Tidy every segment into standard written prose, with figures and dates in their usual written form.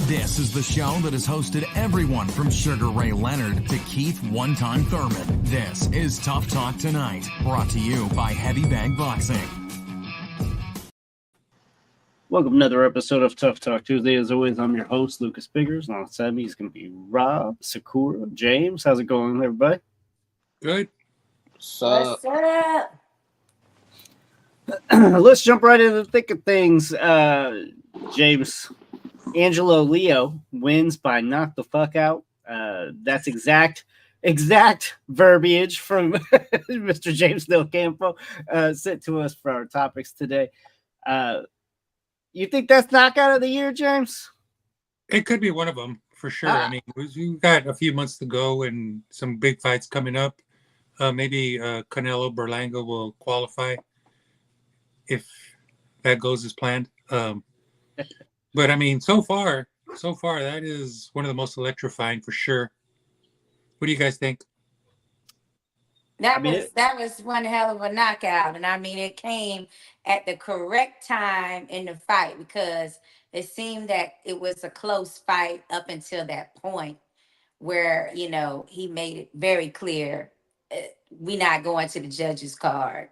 This is the show that has hosted everyone from Sugar Ray Leonard to Keith One-Time Thurman. This is Tough Talk Tonight, brought to you by Heavy Bag Boxing. Welcome to another episode of Tough Talk Tuesday. As always, I'm your host, Lucas Biggers. And alongside me is going to be Rob, Sakura, James. How's it going, everybody? Good. What's up? Let's jump right into the thick of things. James, Angelo Leo wins by knock the fuck out. That's exact verbiage from Mr. James Del Campo sent to us for our topics today. You think that's knockout of the year, James? It could be one of them for sure. I mean, we've got a few months to go and some big fights coming up. Maybe Canelo Berlanga will qualify if that goes as planned. But I mean, so far, that is one of the most electrifying for sure. What do you guys think? That was one hell of a knockout, and I mean, it came at the correct time in the fight because it seemed that it was a close fight up until that point where, you know, he made it very clear we're not going to the judges' cards.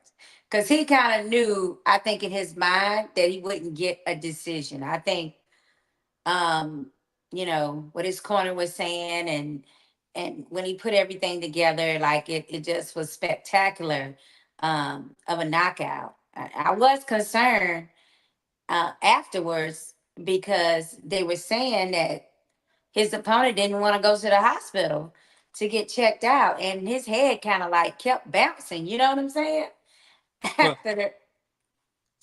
Because he kind of knew, I think, in his mind that he wouldn't get a decision. I think, you know, what his corner was saying and when he put everything together, like it just was spectacular of a knockout. I was concerned afterwards because they were saying that his opponent didn't want to go to the hospital to get checked out. And his head kind of like kept bouncing. You know what I'm saying? Well,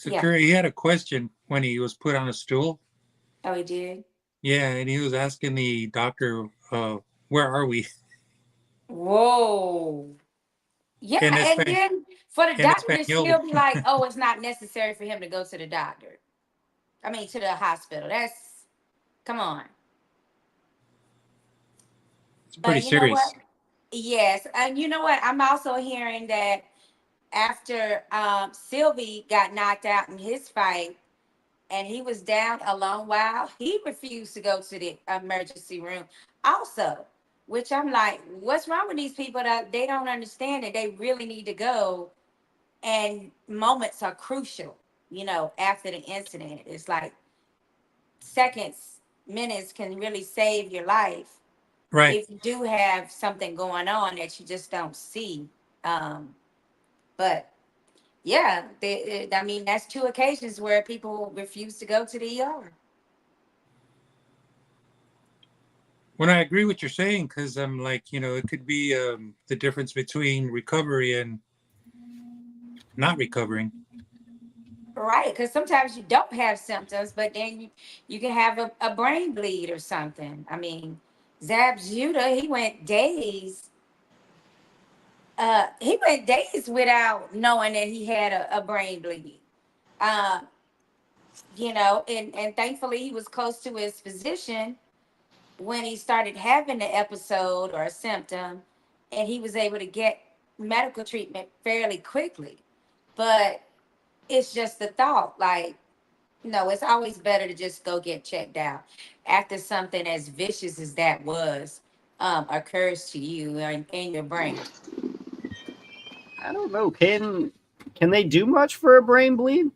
He had a question when he was put on a stool. Oh, he did? Yeah, and he was asking the doctor, where are we? Whoa. Yeah, and then for the doctor to still be like, oh, it's not necessary for him to go to the doctor. I mean, to the hospital. Come on. It's pretty serious. Yes, and you know what? I'm also hearing that after Sylvie got knocked out in his fight and he was down a long while, he refused to go to the emergency room also, which I'm like, what's wrong with these people that they don't understand that they really need to go, and moments are crucial, you know, after the incident. It's like seconds, minutes can really save your life. Right. If you do have something going on that you just don't see. But yeah, I mean, that's two occasions where people refuse to go to the ER. When I agree with what you're saying, because I'm like, you know, it could be the difference between recovery and not recovering. Right, because sometimes you don't have symptoms, but then you can have a brain bleed or something. I mean, Zab Judah, he went days. He went days without knowing that he had a brain bleed. You know, and thankfully he was close to his physician when he started having the episode or a symptom, and he was able to get medical treatment fairly quickly. But it's just the thought, like, no, it's always better to just go get checked out after something as vicious as that was occurs to you in your brain. I don't know. Can they do much for a brain bleed?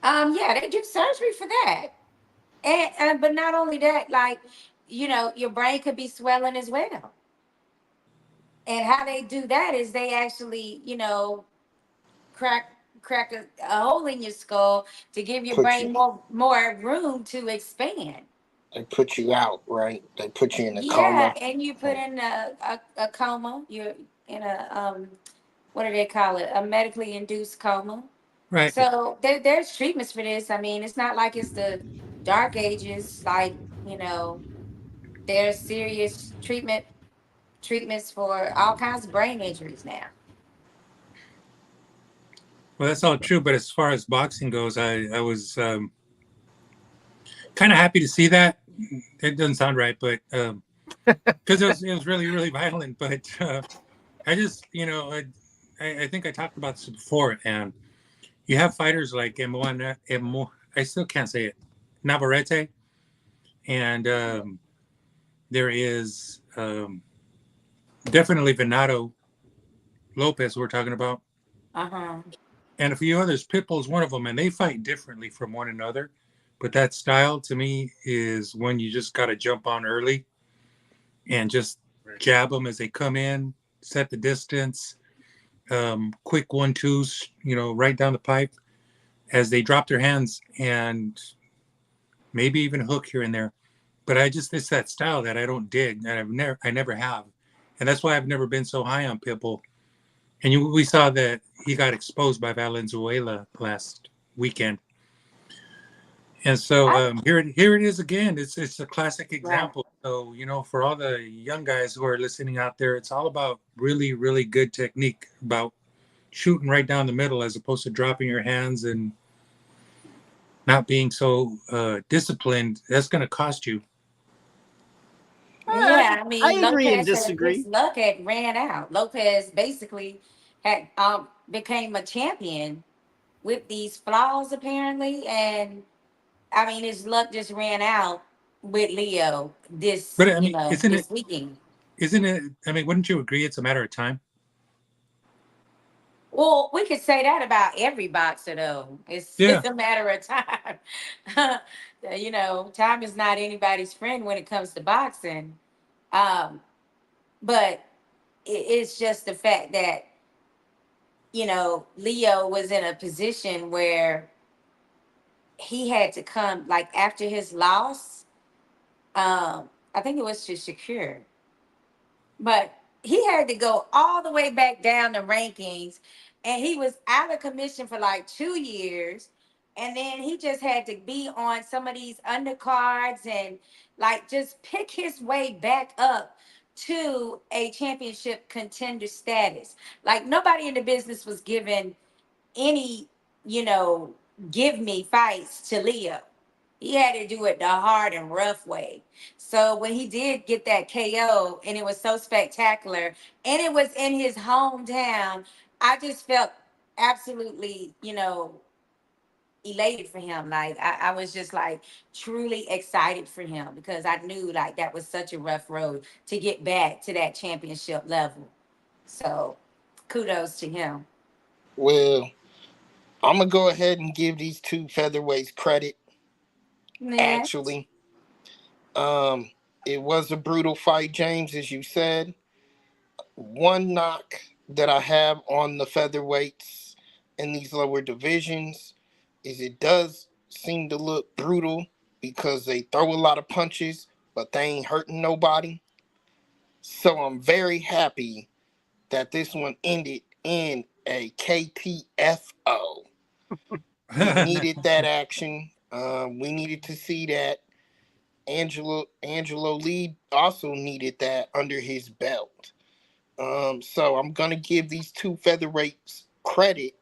Yeah, they do surgery for that. And but not only that, like, you know, your brain could be swelling as well. And how they do that is they actually, you know, crack a hole in your skull to give your brain more room to expand. They put you out, right? They put you in a coma. Yeah, and you put in a coma. You're in a what do they call it? A medically induced coma. Right. So there's treatments for this. I mean, it's not like it's the dark ages. Like, you know, there's serious treatments for all kinds of brain injuries now. Well, that's all true. But as far as boxing goes, I was kind of happy to see that. It doesn't sound right, but because it was really, really violent. But I just, you know, I think I talked about this before, and you have fighters like I still can't say it. Navarrete, and there is definitely Venado Lopez we're talking about, Uh-huh. and a few others. Pitbull's one of them, and they fight differently from one another. But that style to me is when you just got to jump on early and just jab them as they come in, set the distance, quick 1-2s, right down the pipe as they drop their hands, and maybe even hook here and there. But it's that style that I don't dig, and I never have, and that's why I've never been so high on Pitbull. And we saw that he got exposed by Valenzuela last weekend, and so I, here it is again. It's a classic right. example. So for all the young guys who are listening out there, it's all about really really good technique, about shooting right down the middle as opposed to dropping your hands and not being so disciplined. That's going to cost you. Yeah, I I mean, agree and Lopez had his disagree. luck had ran out. Lopez basically had became a champion with these flaws apparently, and I mean his luck just ran out with Leo But I mean, this weekend. isn't it? I mean, wouldn't you agree it's a matter of time? Well, we could say that about every boxer though. It's Yeah. it's a matter of time. Time is not anybody's friend when it comes to boxing. Um, but it's just the fact that Leo was in a position where he had to come like after his loss. I think it was to Shakur, but he had to go all the way back down the rankings, and he was out of commission for like 2 years, and then he just had to be on some of these undercards and like just pick his way back up to a championship contender status. Like nobody in the business was given any, you know, give me fights to Leo. He had to do it the hard and rough way. So when he did get that KO and it was so spectacular and it was in his hometown, I just felt absolutely, elated for him. Like I was just like truly excited for him because I knew like that was such a rough road to get back to that championship level. So kudos to him. Well, I'm gonna go ahead and give these two featherweights credit. Yeah. Actually, um, it was a brutal fight, James, as you said. One knock that I have on the featherweights in these lower divisions is it does seem to look brutal because they throw a lot of punches, but they ain't hurting nobody. So I'm very happy that this one ended in a ktfo. We needed that action. We needed to see that. Angelo Lee also needed that under his belt. So I'm gonna give these two featherweights credit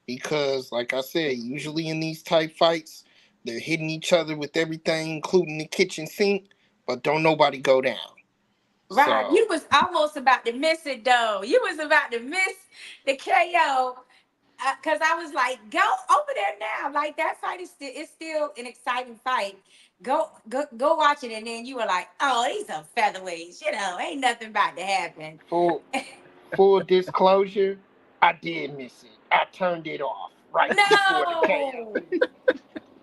because, like I said, usually in these type fights, they're hitting each other with everything, including the kitchen sink, but don't nobody go down. Right, So you was almost about to miss it though. You was about to miss the KO because I was like, "Go over there now!" Like that fight is still an exciting fight. Go watch it, and then you were like, "Oh, these are featherweights. Ain't nothing about to happen." full full disclosure, I did miss it. I turned it off right before the KO. No,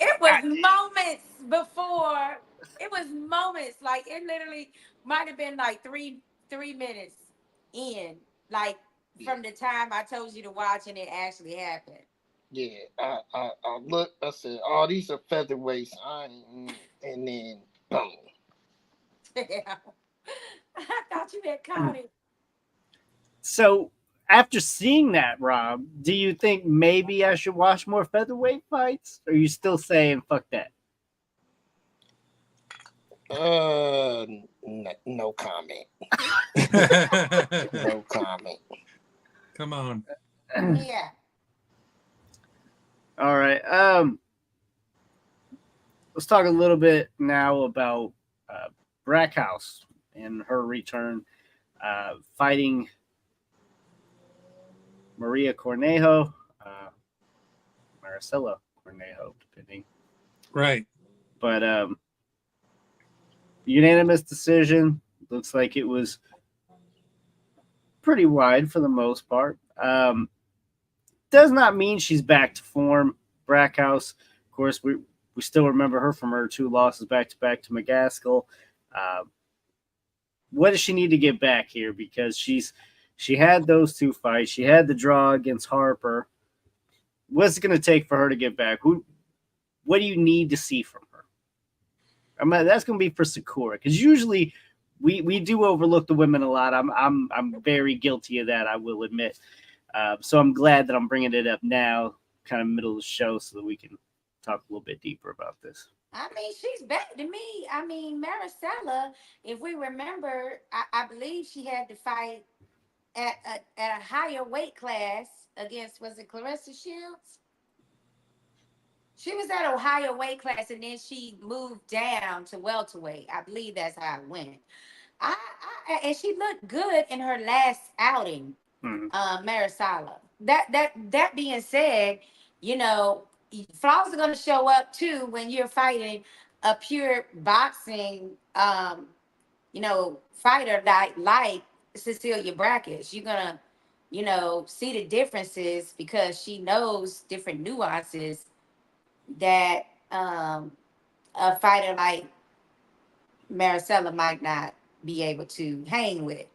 it was I did. moments before. It was moments like it literally might have been like three minutes in, like Yeah. from the time I told you to watch and it actually happened. Yeah, I looked. I said, "Oh, these are featherweights." And then boom. Yeah. I thought you had caught it. So after seeing that, Rob, do you think maybe I should watch more featherweight fights? Or are you still saying fuck that? No comment. No comment. Come on. Yeah. All right. Let's talk a little bit now about Brackhouse and her return, fighting Maria Cornejo, Maricela Cornejo, depending. Right. But unanimous decision. Looks like it was pretty wide for the most part. Does not mean she's back to form. Brackhouse, of course, we still remember her from her 2 losses back to McCaskill. What does she need to get back here? Because she had those 2 fights. She had the draw against Harper. What's it going to take for her to get back? What do you need to see from her? That's going to be for Sakura, because usually we do overlook the women a lot. I'm very guilty of that, I will admit. So I'm glad that I'm bringing it up now, kind of middle of the show, so that we can talk a little bit deeper about this. I mean, she's better to me. I mean, Maricela, if we remember, I believe she had to fight at a higher weight class against, was it Clarissa Shields? She was at a higher weight class, and then she moved down to welterweight. I believe that's how it went. And she looked good in her last outing, Maricela. That being said, you know, flaws are going to show up too when you're fighting a pure boxing, fighter like Cecilia Brackett. You're gonna, see the differences because she knows different nuances that a fighter like Maricela might not be able to hang with,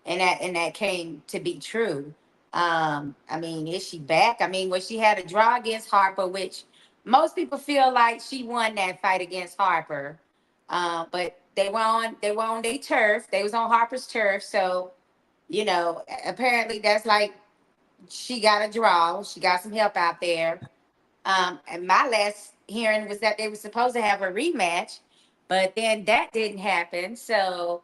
and that came to be true. I mean, is she back? I mean, when she had a draw against Harper, which most people feel like she won that fight against Harper, but they were on their turf. They was on Harper's turf, so apparently that's like she got a draw. She got some help out there. And my last hearing was that they were supposed to have a rematch, but then that didn't happen. So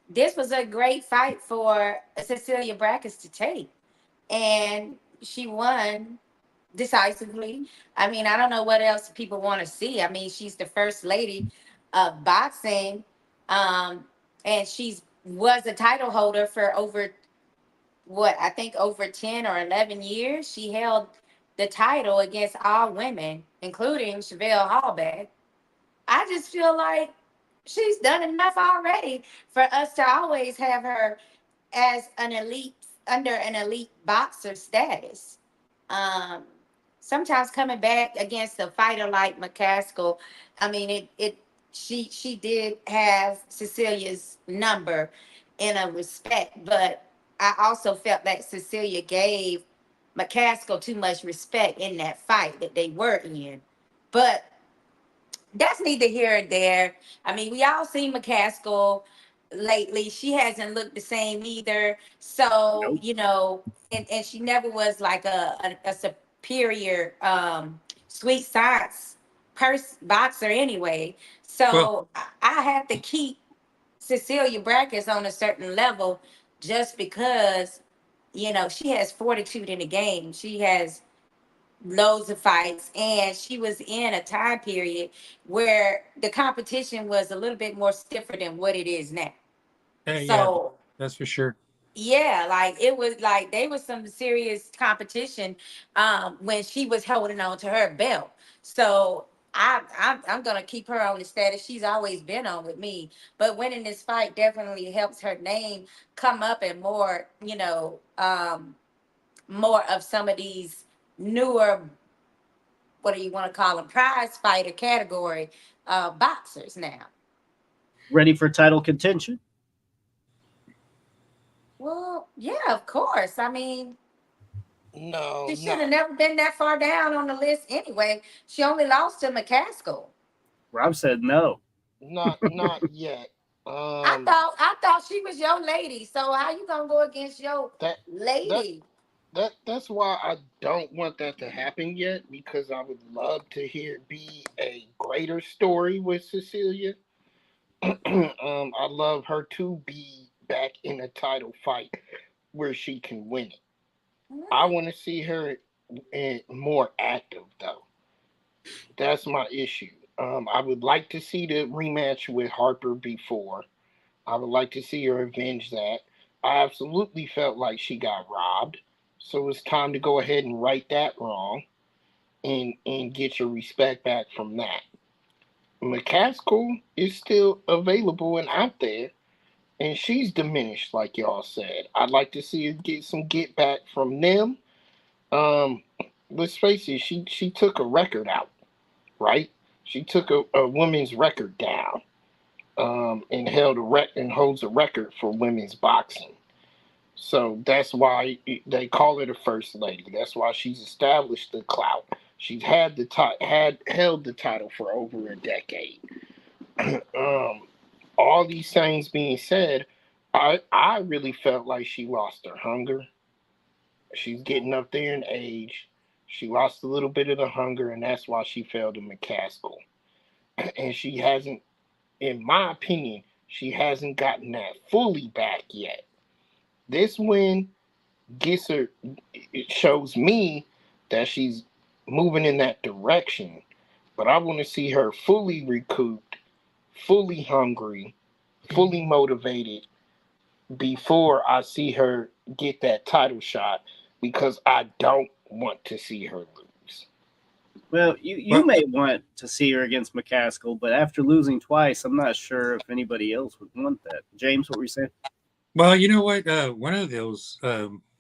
this was a great fight for Cecilia Brackett to take, and she won decisively. I mean, I don't know what else people want to see. I mean, she's the first lady of boxing, and she's was a title holder for over what I think over 10 or 11 years. She held the title against all women, including Chevelle Hallback. I just feel like she's done enough already for us to always have her as an elite under an elite boxer status. Um, Sometimes coming back against a fighter like McCaskill, I mean she did have Cecilia's number in a respect, but I also felt that Cecilia gave McCaskill too much respect in that fight that they were in. But that's neither here or there. I mean, we all seen McCaskill lately. She hasn't looked the same either. So, Nope. and she never was like a superior sweet science boxer anyway. Well, So I have to keep Cecilia Brackett on a certain level just because, she has fortitude in the game. She has loads of fights, and she was in a time period where the competition was a little bit more stiffer than what it is now. yeah, So that's for sure. yeah, like it was like they was some serious competition when she was holding on to her belt. So I'm gonna keep her on the status she's always been on with me. But winning this fight definitely helps her name come up and more, more of some of these newer, what do you want to call them, prize fighter category boxers now. Ready for title contention? Well, yeah, of course. I mean, No, she should have not never been that far down on the list anyway. She only lost to McCaskill. Rob said no. not yet. I thought she was your lady. So how you gonna go against your That that lady? that's why I don't want that to happen yet, because I would love to hear it be a greater story with Cecilia. I love her to be back in a title fight where she can win it. I Mm. want to see her more active though. That's my issue. I would like to see the rematch with Harper before. I would like to see her avenge that. I absolutely felt like she got robbed. So it's time to go ahead and right that wrong and get your respect back from that. McCaskill is still available and out there, and she's diminished, like y'all said. I'd like to see her get some get back from them. Um, let's face it, she took a record out, right? She took a women's record down, and holds a record for women's boxing. So that's why they call her the first lady. That's why she's established the clout. She's had held the title for over a decade. um, all these things being said, I really felt like she lost her hunger. She's getting up there in age. She lost a little bit of the hunger, and that's why she fell to McCaskill. And she hasn't, in my opinion, she hasn't gotten that fully back yet. This win gets her, it shows me that she's moving in that direction. But I want to see her fully recouped, fully hungry, fully motivated before I see her get that title shot, because I don't want to see her lose. Well, you may want to see her against McCaskill, but after losing twice, I'm not sure if anybody else would want that. James, what were you saying? Well, you know what? One of those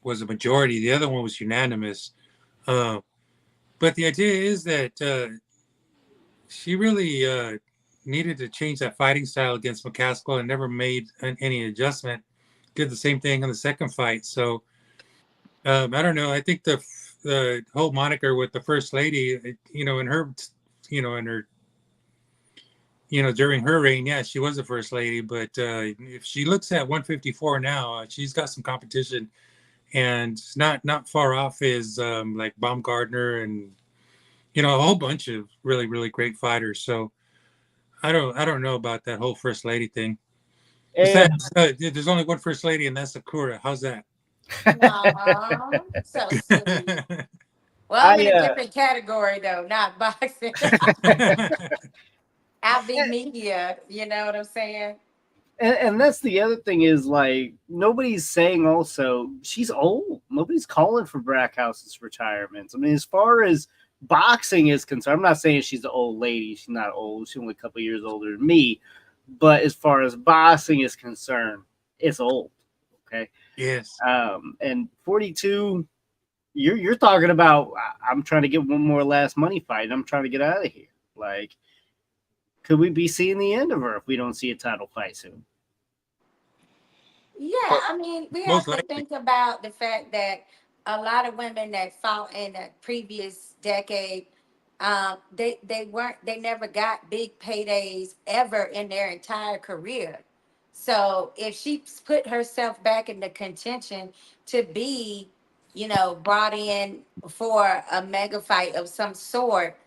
was a majority. The other one was unanimous. But the idea is that she really needed to change that fighting style against McCaskill and never made any adjustment. Did the same thing in the second fight. So I don't know. I think the whole moniker with the first lady, in her, in her, during her reign, yeah, she was the first lady. But if she looks at 154 now, she's got some competition, and not far off is like Baumgartner and a whole bunch of really really great fighters. So I don't know about that whole first lady thing. Besides, there's only one first lady, and that's Sakura. How's that? Aww, so sweet. Well, I'm in a different category though, not boxing. I'll be media, you know what I'm saying? And that's the other thing is, like, nobody's saying also she's old. Nobody's calling for Brackhouse's retirements. I mean, as far as boxing is concerned, I'm not saying she's an old lady. She's not old. She's only a couple years older than me. But as far as boxing is concerned, it's old. Okay. Yes. And 42, you're talking about, I'm trying to get one more last money fight. I'm trying to get out of here. Like, could we be seeing the end of her if we don't see a title fight soon? Yeah, I mean, we have to think about the fact that a lot of women that fought in the previous decade, they never got big paydays ever in their entire career. So if she put herself back in the contention to be, brought in for a mega fight of some sort,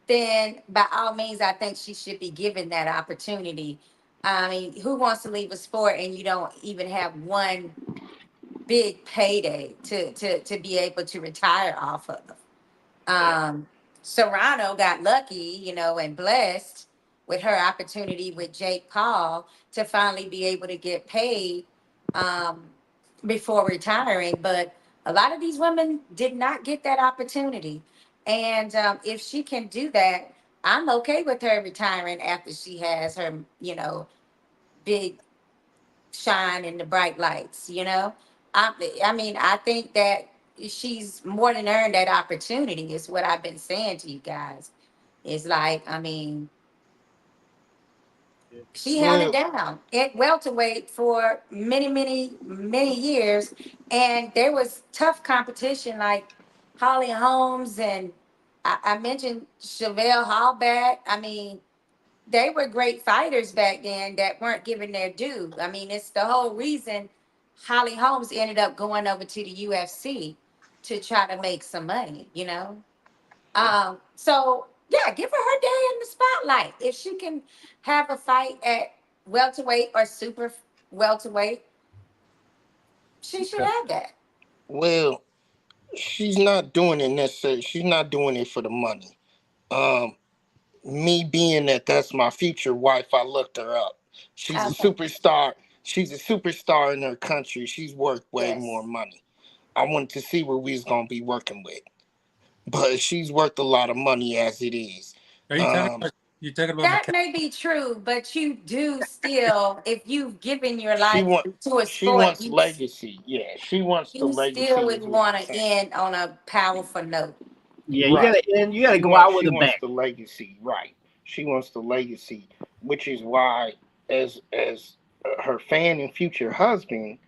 then by all means, I think she should be given that opportunity. I mean, who wants to leave a sport and you don't even have one big payday to be able to retire off of? Serrano got lucky, and blessed with her opportunity with Jake Paul to finally be able to get paid before retiring. But a lot of these women did not get that opportunity. And if she can do that, I'm okay with her retiring after she has her, big shine in the bright lights, I mean, I think that she's more than earned that opportunity, is what I've been saying to you guys. It's like, I mean, she held it down at welterweight for many, many, many years. And there was tough competition like Holly Holmes and I mentioned Chevelle Hallback. I mean, they were great fighters back then that weren't given their due. I mean, it's the whole reason Holly Holmes ended up going over to the UFC to try to make some money, So yeah, give her her day in the spotlight. If she can have a fight at welterweight or super welterweight, she should have that. Well, she's not doing it necessarily. She's not doing it for the money. Me being that's my future wife, I looked her up. She's a superstar. She's a superstar in her country. She's worth way more money. I wanted to see what we was gonna be working with, but she's worth a lot of money as it is. Are you talking about You're talking about That may be true, but you do still, if you've given your life to a she sport, wants legacy. Yeah, she wants the you still legacy would is what want I'm to saying. end on a powerful note. Yeah, you Right. gotta end. You gotta go out with She a wants bang. the legacy, right? She wants the legacy, which is why, as her fan and future husband,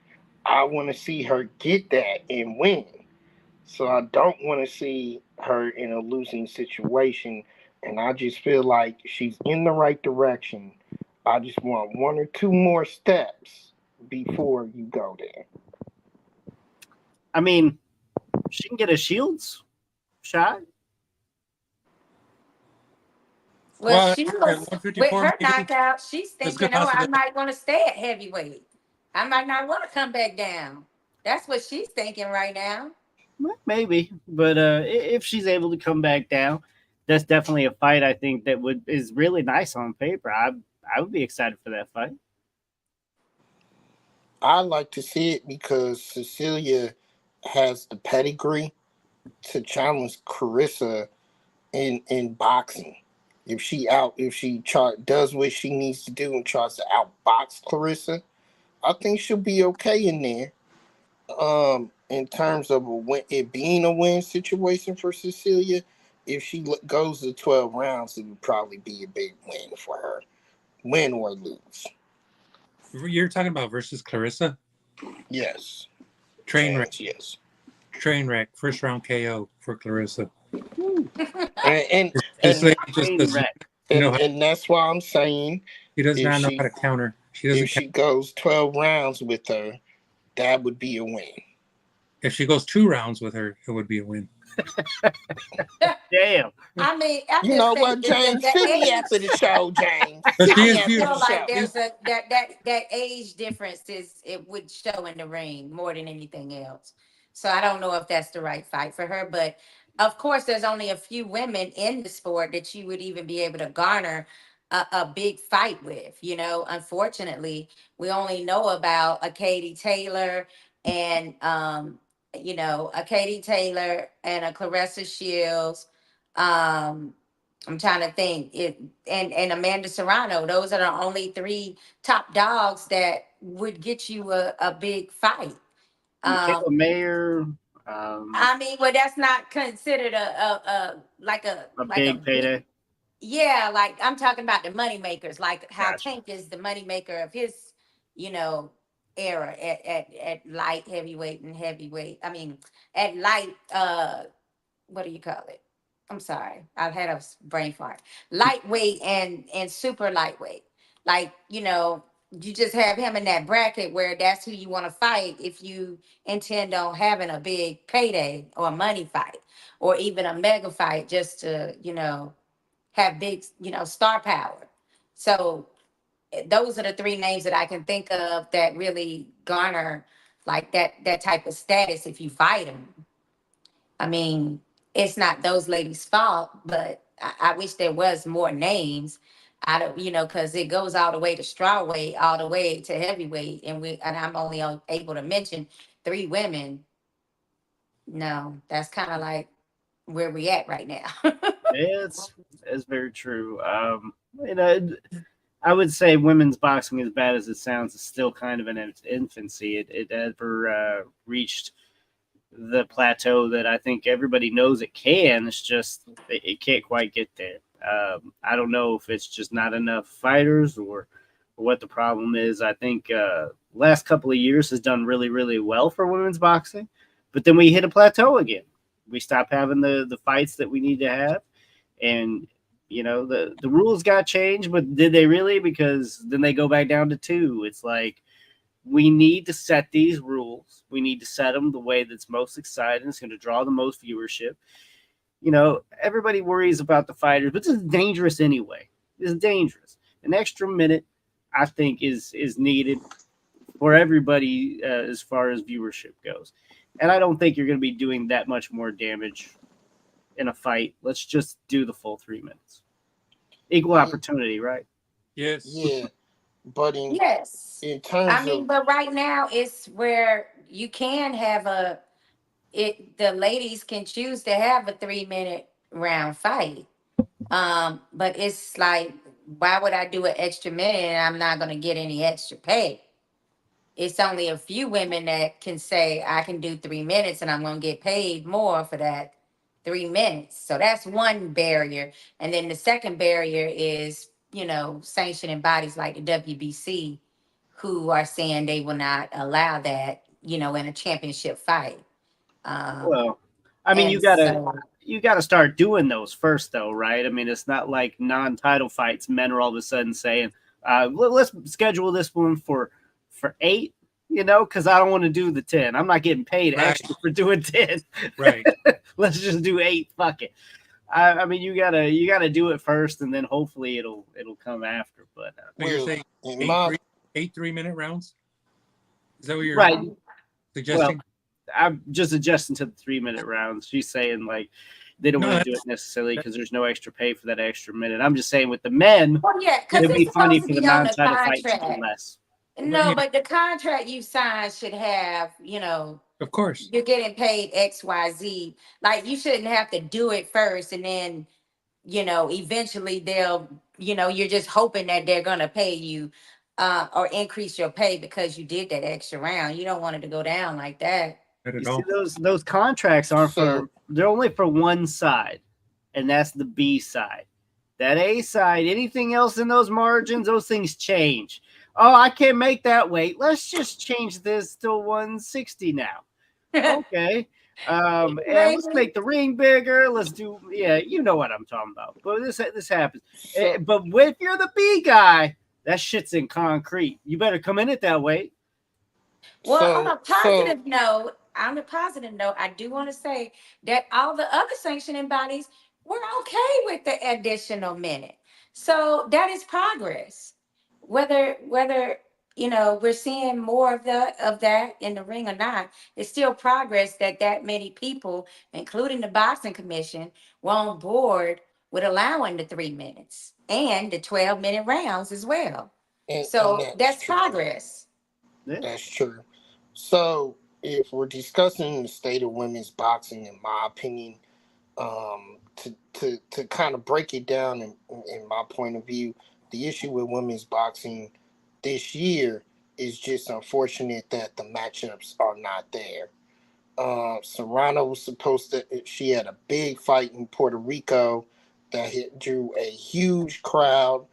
I want to see her get that and win. So I don't want to see her in a losing situation, and I just feel like she's in the right direction. I just want one or two more steps before you go there. I mean, she can get a Shields shot. Well, well, she at was with 154 her maybe. knockout. She's That's a good thinking, "Oh, I possibility. might want to stay at heavyweight. I might not want to come back down." That's what she's thinking right now. Maybe, but if she's able to come back down, that's definitely a fight. I think that would is really nice on paper. I would be excited for that fight. I like to see it because Cecilia has the pedigree to challenge Carissa in boxing. If she does what she needs to do and tries to outbox Clarissa, I think she'll be okay in there. In terms of it being a win situation for Cecilia, if she goes to 12 rounds, it would probably be a big win for her, win or lose. You're talking about versus Clarissa? Yes, Train wreck. James, yes. Train wreck. First round KO for Clarissa. And and This and lady just Train does wreck. know how, and that's why I'm saying she does if not know how she to counter. She if doesn't she goes 12 rounds with her, that would be a win. If she goes 2 rounds with her, it would be a win. Damn. I mean, I You just know think what, that James? the Fit me age. after the show, James. But Fit she I me is just after the feel beautiful. like show. there's that age difference is it would show in the ring more than anything else. So I don't know if that's the right fight for her, but of course, there's only a few women in the sport that you would even be able to garner a big fight with. You know, unfortunately, we only know about a Katie Taylor and a Katie Taylor and a Clarissa Shields. Um, I'm trying to think it and Amanda Serrano. Those are the only three top dogs that would get you a big fight. Michaela Um, Mayer, I mean, well, that's not considered a like a big big, payday. yeah. Like I'm talking about the money makers, like how Gotcha. Tank is the money maker of his, you know, era at light heavyweight and heavyweight. I mean, at light. What do you call it? I'm sorry, I've had a brain fart. Lightweight and super lightweight. Like, you just have him in that bracket where that's who you want to fight if you intend on having a big payday or a money fight or even a mega fight just to, have big, star power. So those are the three names that I can think of that really garner like that type of status if you fight them. I mean, it's not those ladies' fault, but I wish there was more names. I don't, because it goes all the way to strawweight, all the way to heavyweight, and I'm only able to mention three women. No, that's kind of like where we at right now. Yeah, it's very true. You know, I would say women's boxing, as bad as it sounds, is still kind of in its infancy. It never reached the plateau that I think everybody knows it can. It's just it can't quite get there. I don't know if it's just not enough fighters or what the problem is. I think last couple of years has done really really well for women's boxing, but then we hit a plateau again. We stop having the fights that we need to have, and the rules got changed, but did they really? Because then they go back down to two. It's like we need to set these rules. We need to set them the way that's most exciting. It's going to draw the most viewership. Everybody worries about the fighters, but this is dangerous anyway. This is dangerous. An extra minute, I think, is needed for everybody as far as viewership goes. And I don't think you're going to be doing that much more damage in a fight. Let's just do the full 3 minutes. Equal opportunity, right? Yes. Yeah, but Yes. in I terms mean, of but right now it's where you can have the ladies can choose to have a 3-minute round fight. But it's like, why would I do an extra minute and I'm not going to get any extra pay? It's only a few women that can say, I can do 3 minutes and I'm going to get paid more for that 3 minutes. So that's one barrier. And then the second barrier is, sanctioning bodies like the WBC who are saying they will not allow that, in a championship fight. Well, I mean, And so, you gotta start doing those first, though, right? I mean, it's not like non-title fights. Men are all of a sudden saying, "Let's schedule this one for 8." Because I don't want to do the 10. I'm not getting paid extra for doing 10. Right. Let's just do 8. Fuck it. I mean, you gotta do it first, and then hopefully it'll come after. But So you're saying eight 3-minute rounds? Is that what you're right suggesting? Well, I'm just adjusting to the 3-minute rounds. She's saying like they don't want to do it necessarily because there's no extra pay for that extra minute. I'm just saying with the men, because it'd be funny for the non-title fight to do less. No, but the contract you sign should have, of course, you're getting paid XYZ. Like you shouldn't have to do it first and then, eventually they'll, you're just hoping that they're gonna pay you or increase your pay because you did that extra round. You don't want it to go down like that. You see, those contracts aren't they're only for one side, and that's the B side. That A side, anything else in those margins, those things change. Oh, I can't make that weight. Let's just change this to 160 now. Okay. And let's make the ring bigger. Let's do, you know what I'm talking about. But this happens. But if you're the B guy, that shit's in concrete. You better come in at that weight. Well, on a positive note, I do want to say that all the other sanctioning bodies were okay with the additional minute. So that is progress. Whether we're seeing more of that in the ring or not, it's still progress that many people, including the boxing commission, were on board with allowing the 3 minutes and the 12-minute rounds as well. And that's progress. That's true. So if we're discussing the state of women's boxing, in my opinion, to kind of break it down in my point of view, the issue with women's boxing this year is just unfortunate that the matchups are not there. Serrano was she had a big fight in Puerto Rico that drew a huge crowd,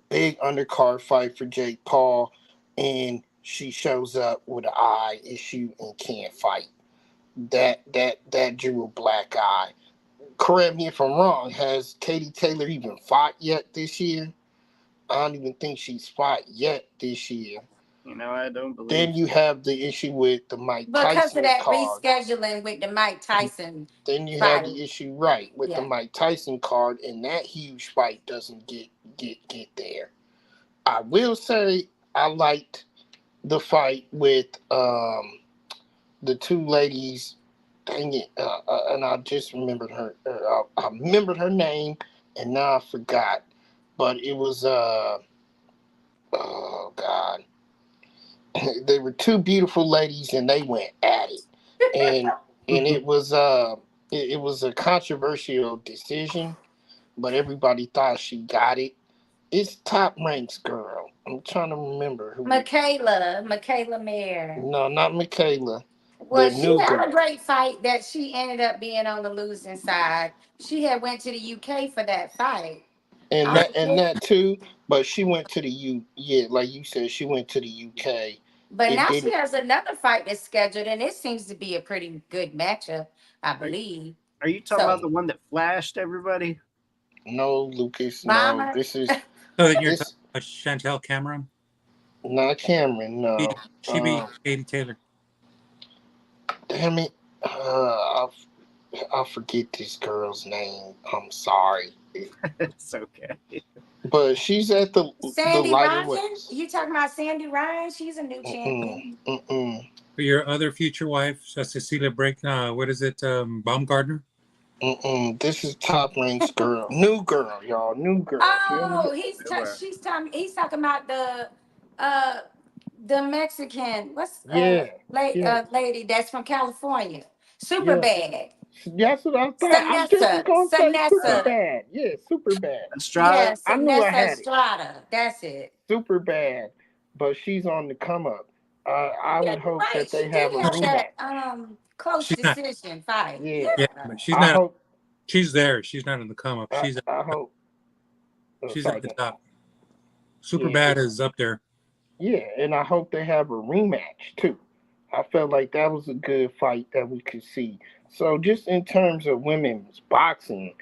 big undercard fight for Jake Paul, and she shows up with an eye issue and can't fight. That drew a black eye. Correct me if I'm wrong. Has Katie Taylor even fought yet this year? I don't even think she's fought yet this year. I don't believe. Then you have the issue with the Mike Tyson because of that card. Rescheduling with the Mike Tyson. Then you have the issue with the Mike Tyson card, and that huge fight doesn't get there. I will say I liked the fight with the two ladies. Dang it! And I just remembered her. I remembered her name, and now I forgot. But it was oh God, they were two beautiful ladies, and they went at it, and it was a controversial decision, but everybody thought she got it. It's Top Rank's girl. I'm trying to remember who. Michaela Mayer. No, not Michaela. Well, she had a great fight that she ended up being on the losing side. She had went to the UK for that fight. And that too, but she went to the like you said, she went to the UK. But now she has another fight that's scheduled, and it seems to be a pretty good matchup, I believe. Are you talking about the one that flashed everybody? No, Lucas. Mama. No, this is. So you're talking about Chantel Cameron? Not Cameron. No. She beat Katie Taylor. Damn it! I forget this girl's name. I'm sorry. It's okay. But she's at the Sandy lighter Ryan? weights. You talking about Sandy Ryan? She's a new champion. For your other future wife, Cecilia what is it? Baumgardner? This is Top Rank's girl. New girl, y'all. New girl. Oh, he's talking about the Mexican. What's lady that's from California? Super bad. That's what I thought. I just was gonna say super Sanessa. bad. Yeah, super bad. Estrada. Yes, I knew I Sanessa had it. Estrada. That's it. Super bad, but she's on the come up. I Yeah, would you're hope right. that they She have did a No, have she, rematch. that close she's not. decision fight. Yeah, Yeah, Yeah. but she's I not. hope. She's there. She's not in the come up. I hope. She's at Sorry. the top. Super Yeah, bad is up there. yeah, and I hope they have a rematch too. I felt like that was a good fight that we could see. So just in terms of women's boxing,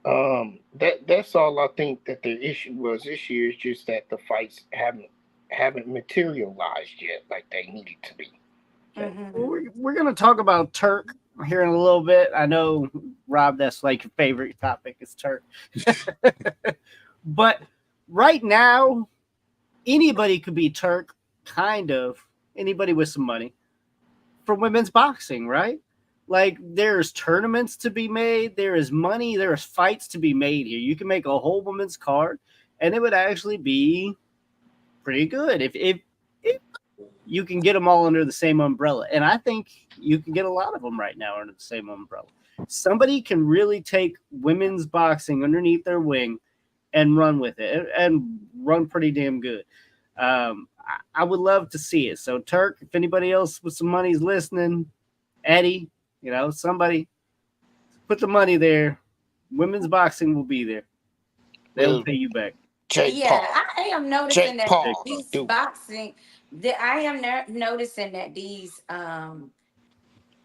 that's all I think that the issue was this year is just that the fights haven't materialized yet like they needed to be. Mm-hmm. We're gonna talk about Turk here in a little bit. I know, Rob, that's like your favorite topic is Turk. But right now, anybody could be Turk, kind of. Anybody with some money for women's boxing, right? Like there's tournaments to be made, there is money, there's fights to be made here. You can make a whole women's card, and it would actually be pretty good if you can get them all under the same umbrella. And I think you can get a lot of them right now under the same umbrella. Somebody can really take women's boxing underneath their wing and run with it and run pretty damn good. I would love to see it. So, Turk, if anybody else with some money is listening, Eddie, somebody put the money there. Women's boxing will be there. They'll pay you back. Jake Yeah, Paul. I am noticing Jake that Paul. these Dude. boxing, that I am noticing that these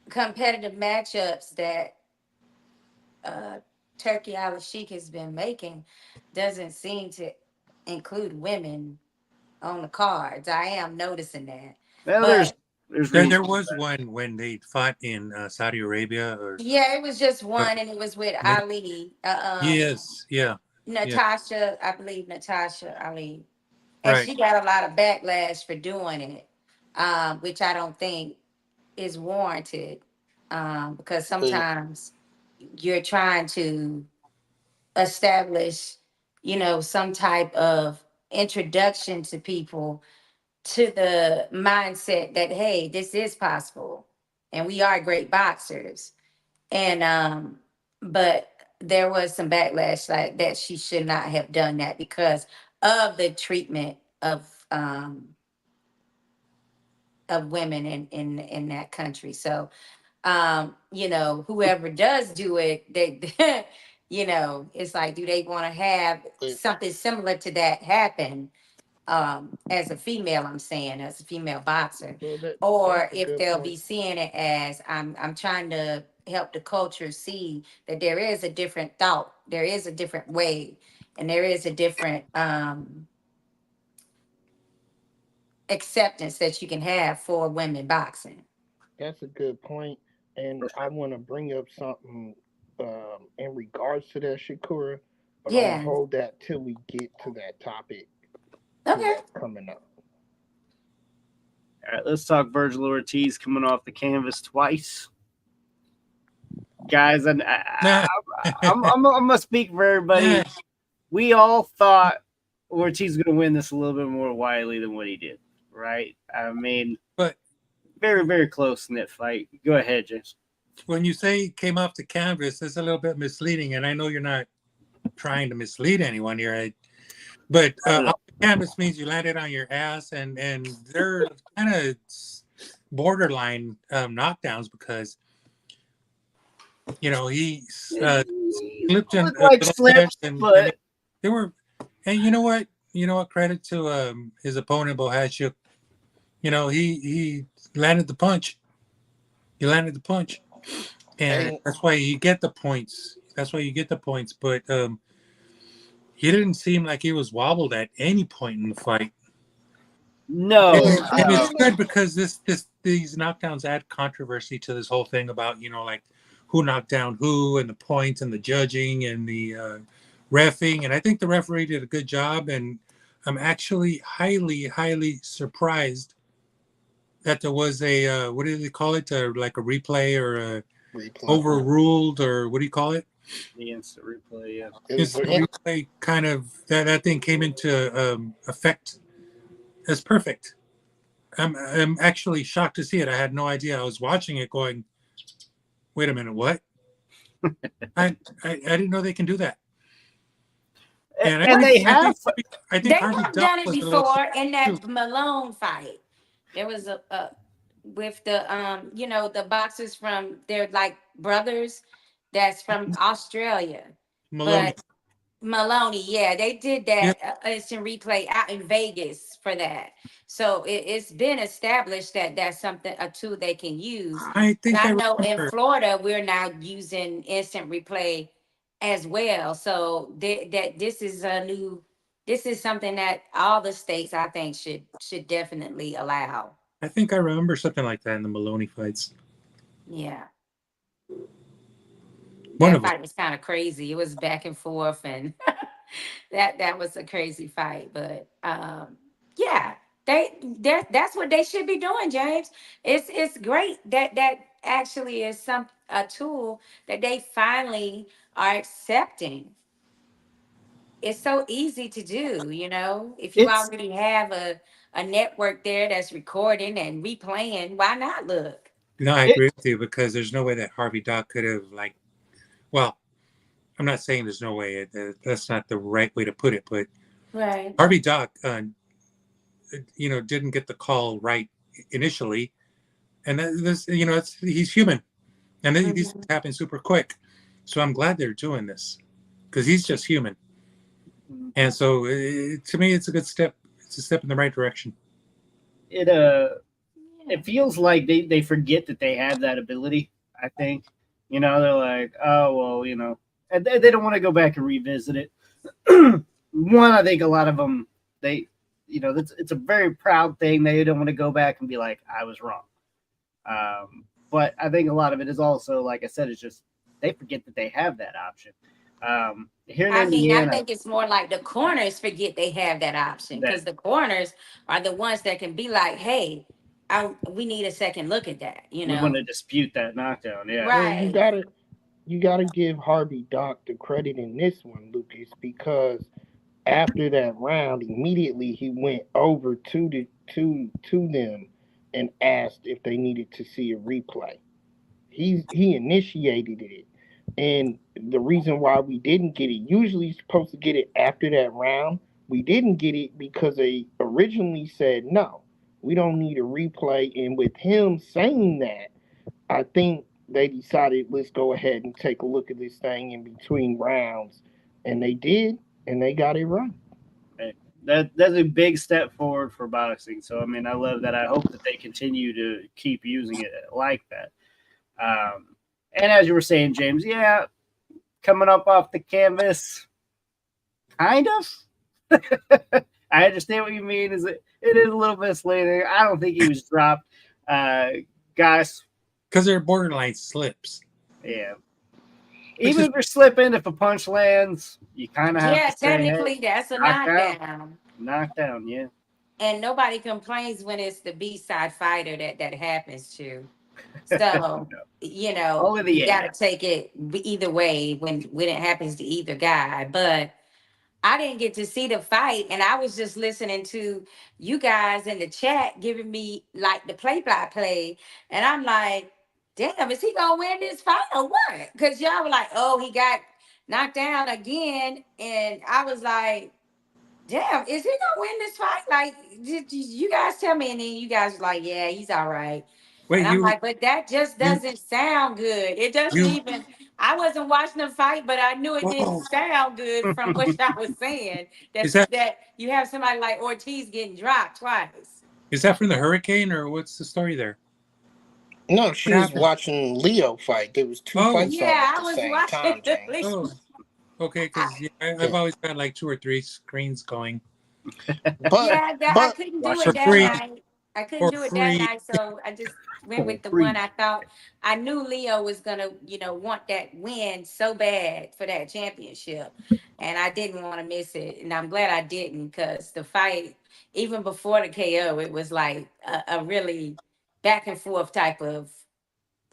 competitive matchups that Turkey Al-Sheikh has been making doesn't seem to include women on the cards. I am noticing that. Well, But there's There reasons was for that. one when they fought in Saudi Arabia, or yeah, it was just one, and it was with maybe, Ali. yes, yeah, Natasha, I believe Natasha Ali. And right. she got a lot of backlash for doing it, which I don't think is warranted, because sometimes you're trying to establish, some type of introduction to people to the mindset that, hey, this is possible and we are great boxers. And but there was some backlash like that she should not have done that because of the treatment of women in that country. So whoever does do it, they it's like, do they want to have something similar to that happen? As a female, I'm saying, as a female boxer, or if they'll be seeing it as I'm trying to help the culture see that there is a different thought, there is a different way, and there is a different acceptance that you can have for women boxing. That's a good point, and I want to bring up something in regards to that, Shakura, but I'm gonna Yeah. hold that till we get to that topic Okay. that's coming up. All right, let's talk Virgil Ortiz coming off the canvas twice. Guys, I'm going to speak for everybody. We all thought Ortiz was going to win this a little bit more widely than what he did, right? I mean, But very, very close in that fight. Go ahead, James. when you say came off the canvas, it's a little bit misleading, and I know you're not trying to mislead anyone here. But off the canvas means you landed on your ass, and they're kind of borderline knockdowns because he slipped in like slips, but they were. And you know what? Credit to his opponent Bohahuc. He landed the punch. He landed the punch, and that's why you get the points. But he didn't seem like he was wobbled at any point in the fight. no. And it's good because these knockdowns add controversy to this whole thing about like who knocked down who and the points and the judging and the reffing. And I think the referee did a good job. And I'm actually highly, highly surprised that there was a what do they call it? Like a replay or a overruled, or what do you call it? The instant replay, yeah. Instant replay kind of that thing came into effect as perfect. I'm actually shocked to see it. I had no idea. I was watching it going, wait a minute, what? I didn't know they can do that. And And they have. I They think Harvey have Duck done it was a little before in too. that Malone fight. There was a with the the boxers from they're like brothers that's from Australia. Maloney. But Maloney, yeah, they did Yeah, that instant replay out in Vegas for that. So it's been established that that's something a tool they can use. I And think I I know in remember. Florida we're now using instant replay as well. So that this is a new, this is something that all the states I think should definitely allow. I think I remember something like that in the Maloney fights. Yeah. One That of them. fight was kind of crazy. It was back and forth, and that was a crazy fight. But yeah, that's what they should be doing, James. It's great that actually is a tool that they finally are accepting. It's so easy to do, if you It's already have a network there that's recording and replaying, why not look? No, I it. agree with you because there's no way that Harvey Duck could have well, I'm not saying there's no way. That's not the right way to put it, but Right. Harvey Duck, didn't get the call right initially, and he's human, and these things Mhm. happen super quick. So I'm glad they're doing this because he's just human, and so to me, it's a good step. It's a step in the right direction. It Yeah. it feels like they forget that they have that ability. I think, they're like, oh well, and they don't want to go back and revisit it. One, I think a lot of them it's a very proud thing. They don't want to go back and be like, I was wrong. But I think a lot of it is also, like I said, it's just they forget that they have that option. Here in I mean, I Indiana, think it's more like the corners forget they have that option that because the corners are the ones that can be like, "Hey, we need a second look at that," we want to dispute that knockdown. Yeah, Well, Right. you gotta give Harvey Doc the credit in this one, Lucas, because after that round, immediately he went over to them and asked if they needed to see a replay. He initiated it, and the reason why we didn't get it, usually you're supposed to get it after that round. We didn't get it because they originally said no, we don't need a replay. And with him saying that, I think they decided let's go ahead and take a look at this thing in between rounds, and they did, and they got it right. that's a big step forward for boxing. So I mean, I love that. I hope that they continue to keep using it like that. And as you were saying, James, yeah, coming up off the canvas, kind of. I understand what you mean. It is a little misleading. I don't think he was dropped. Uh, Guys, Because they're borderline slips. yeah. Which Even is if you're slipping, if a punch lands, you kind of have Yeah, to say, "Hey, technically that's a knockdown, knockdown. knockdown." Yeah, And nobody complains when it's the B-side fighter that happens to. So, only you the got A. to take it either way when it happens to either guy. But I didn't get to see the fight, and I was just listening to you guys in the chat giving me like the play-by-play, and I'm like, "Damn, is he gonna win this fight or what?" Because y'all were like, "Oh, he got knocked down again," and I was like, "Damn, is he gonna win this fight?" Like, did you guys tell me, and then you guys were like, "Yeah, he's all right." And wait, I'm like, but that just you doesn't sound good. It doesn't you even. I wasn't watching the fight, but I knew it didn't whoa. sound good from what y'all was saying. Is that That you have somebody like Ortiz getting dropped twice. is that from the hurricane or what's the story there? No, she What was happened? watching Leo fight. There was two Oh, fights on Yeah, at I the was same watching time, the James. least. oh, okay. Because I've Yeah. always got like 2 or 3 screens going But Yeah, I but couldn't do Watch for it your that free. time. night. I couldn't For do it that free. night, so I just went For with the one free. I thought. I knew Leo was gonna, want that win so bad for that championship, and I didn't want to miss it. And I'm glad I didn't because the fight, even before the KO, it was like a really back and forth type of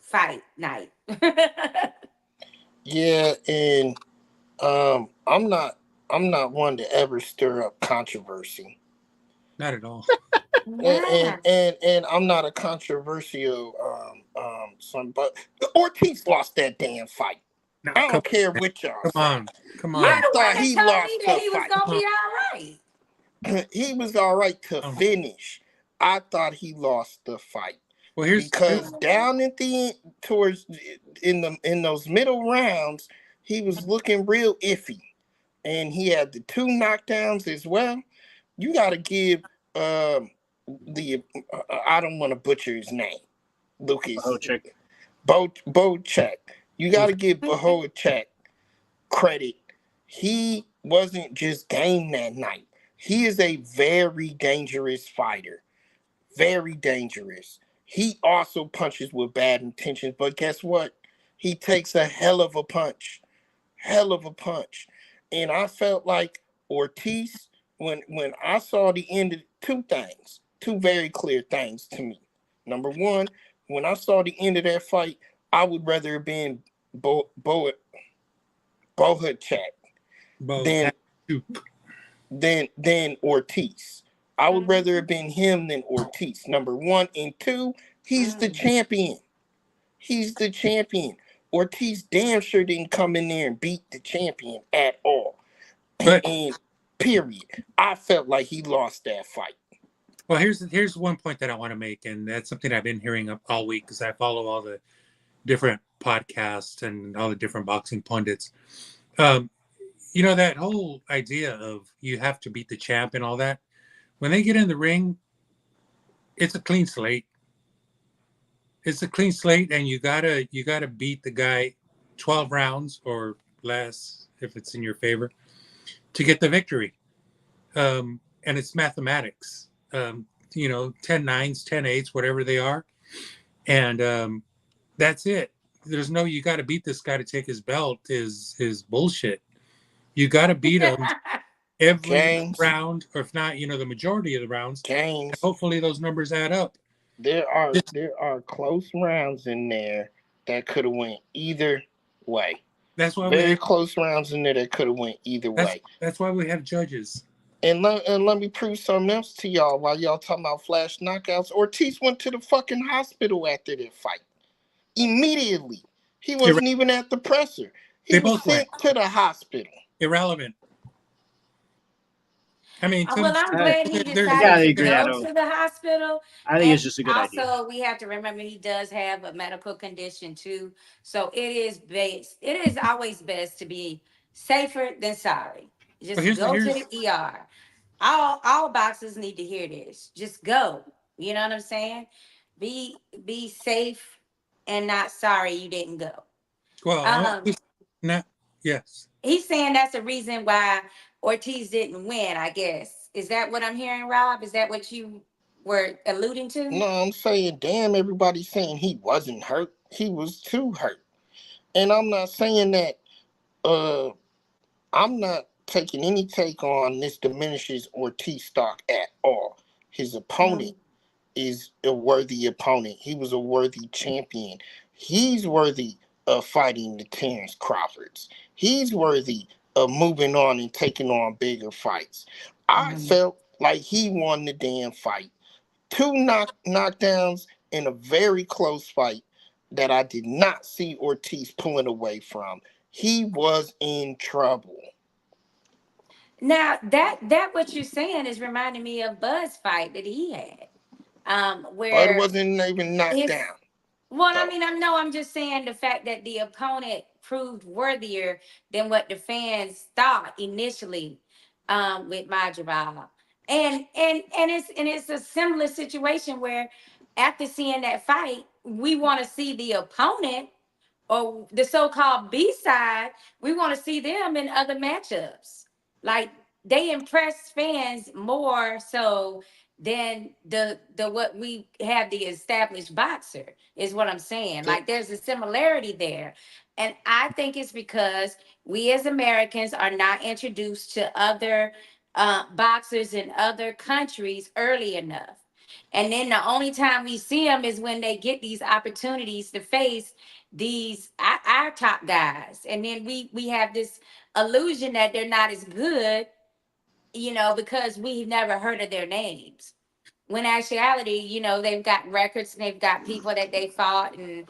fight night. yeah, and I'm not one to ever stir up controversy. Not at all. Yeah. And I'm not a controversial son, but Ortiz lost that damn fight. No, I come don't care what y'all come say. on. Come You're I on. the one thought that he told lost me the that he was fight. gonna be all right. He was all right to Um, finish. I thought he lost the fight well, here's because down at the end, towards in those middle rounds, he was looking real iffy, and he had the 2 knockdowns as well. You got to give the I don't want to butcher his name, Lucas Bohahuc. Bochek. You got to give Bohahuc credit. He wasn't just game that night. He is a very dangerous fighter. Very dangerous. He also punches with bad intentions, but guess what? He takes a hell of a punch. Hell of a punch. And I felt like Ortiz, when I saw the end of 2 things, 2 very clear things to me. Number one, when I saw the end of that fight, I would rather have been Bohahuc than than Ortiz. I would rather have been him than Ortiz. Number one. And two, he's the champion. He's the champion. Ortiz damn sure didn't come in there and beat the champion at all. but And period. I felt like he lost that fight. well, here's one point that I want to make, and that's something I've been hearing all week because I follow all the different podcasts and all the different boxing pundits. Um, that whole idea of you have to beat the champ and all that. When they get in the ring, it's a clean slate. It's a clean slate, and you gotta beat the guy 12 rounds or less if it's in your favor to get the victory. And it's mathematics. 10 nines, 10 eights, whatever they are, and that's it. There's no you got to beat this guy to take his belt is bullshit. You got to beat him every James, round, or if not, the majority of the rounds. And James, hopefully those numbers add up. there are close rounds in there that could have went either way. That's why Very close rounds in there that could have went either way. that's why we have judges. And let me prove something else to y'all while y'all talking about flash knockouts. Ortiz went to the fucking hospital after that fight. Immediately. He wasn't even at the presser. He They was both sent to the hospital. Irrelevant. I mean, Well, I'm glad he there's I gotta decided to agree, I go don't- to the hospital. I think it's just a good also, idea. we have to remember he does have a medical condition too. So it is always best to be safer than sorry. Just go to the ER. All boxers need to hear this. Just go. You know what I'm saying? Be safe and not sorry you didn't go. well, not yes. He's saying that's the reason why Ortiz didn't win, I guess. Is that what I'm hearing, Rob? Is that what you were alluding to? No, I'm saying, damn, everybody's saying he wasn't hurt. He was too hurt. And I'm not saying that I'm not taking any take on this diminishes Ortiz stock at all. His opponent is a worthy opponent. He was a worthy champion. He's worthy of fighting the Terrence Crawfords. He's worthy of moving on and taking on bigger fights. I felt like he won the damn fight. 2 knockdowns in a very close fight that I did not see Ortiz pulling away from. He was in trouble. Now that what you're saying is reminding me of Bud's fight that he had. Bud Where wasn't even knocked his down. Well, I So, mean, I'm just saying the fact that the opponent proved worthier than what the fans thought initially with Majabal. And it's a similar situation where after seeing that fight, we want to see the opponent or the so-called B side, we want to see them in other matchups. Like they impress fans more so than the what we have the established boxer is what I'm saying. Like there's a similarity there. And I think it's because we as Americans are not introduced to other boxers in other countries early enough. And then the only time we see them is when they get these opportunities to face these our top guys, and then we have this illusion that they're not as good, because we've never heard of their names. When actuality, they've got records and they've got people that they fought and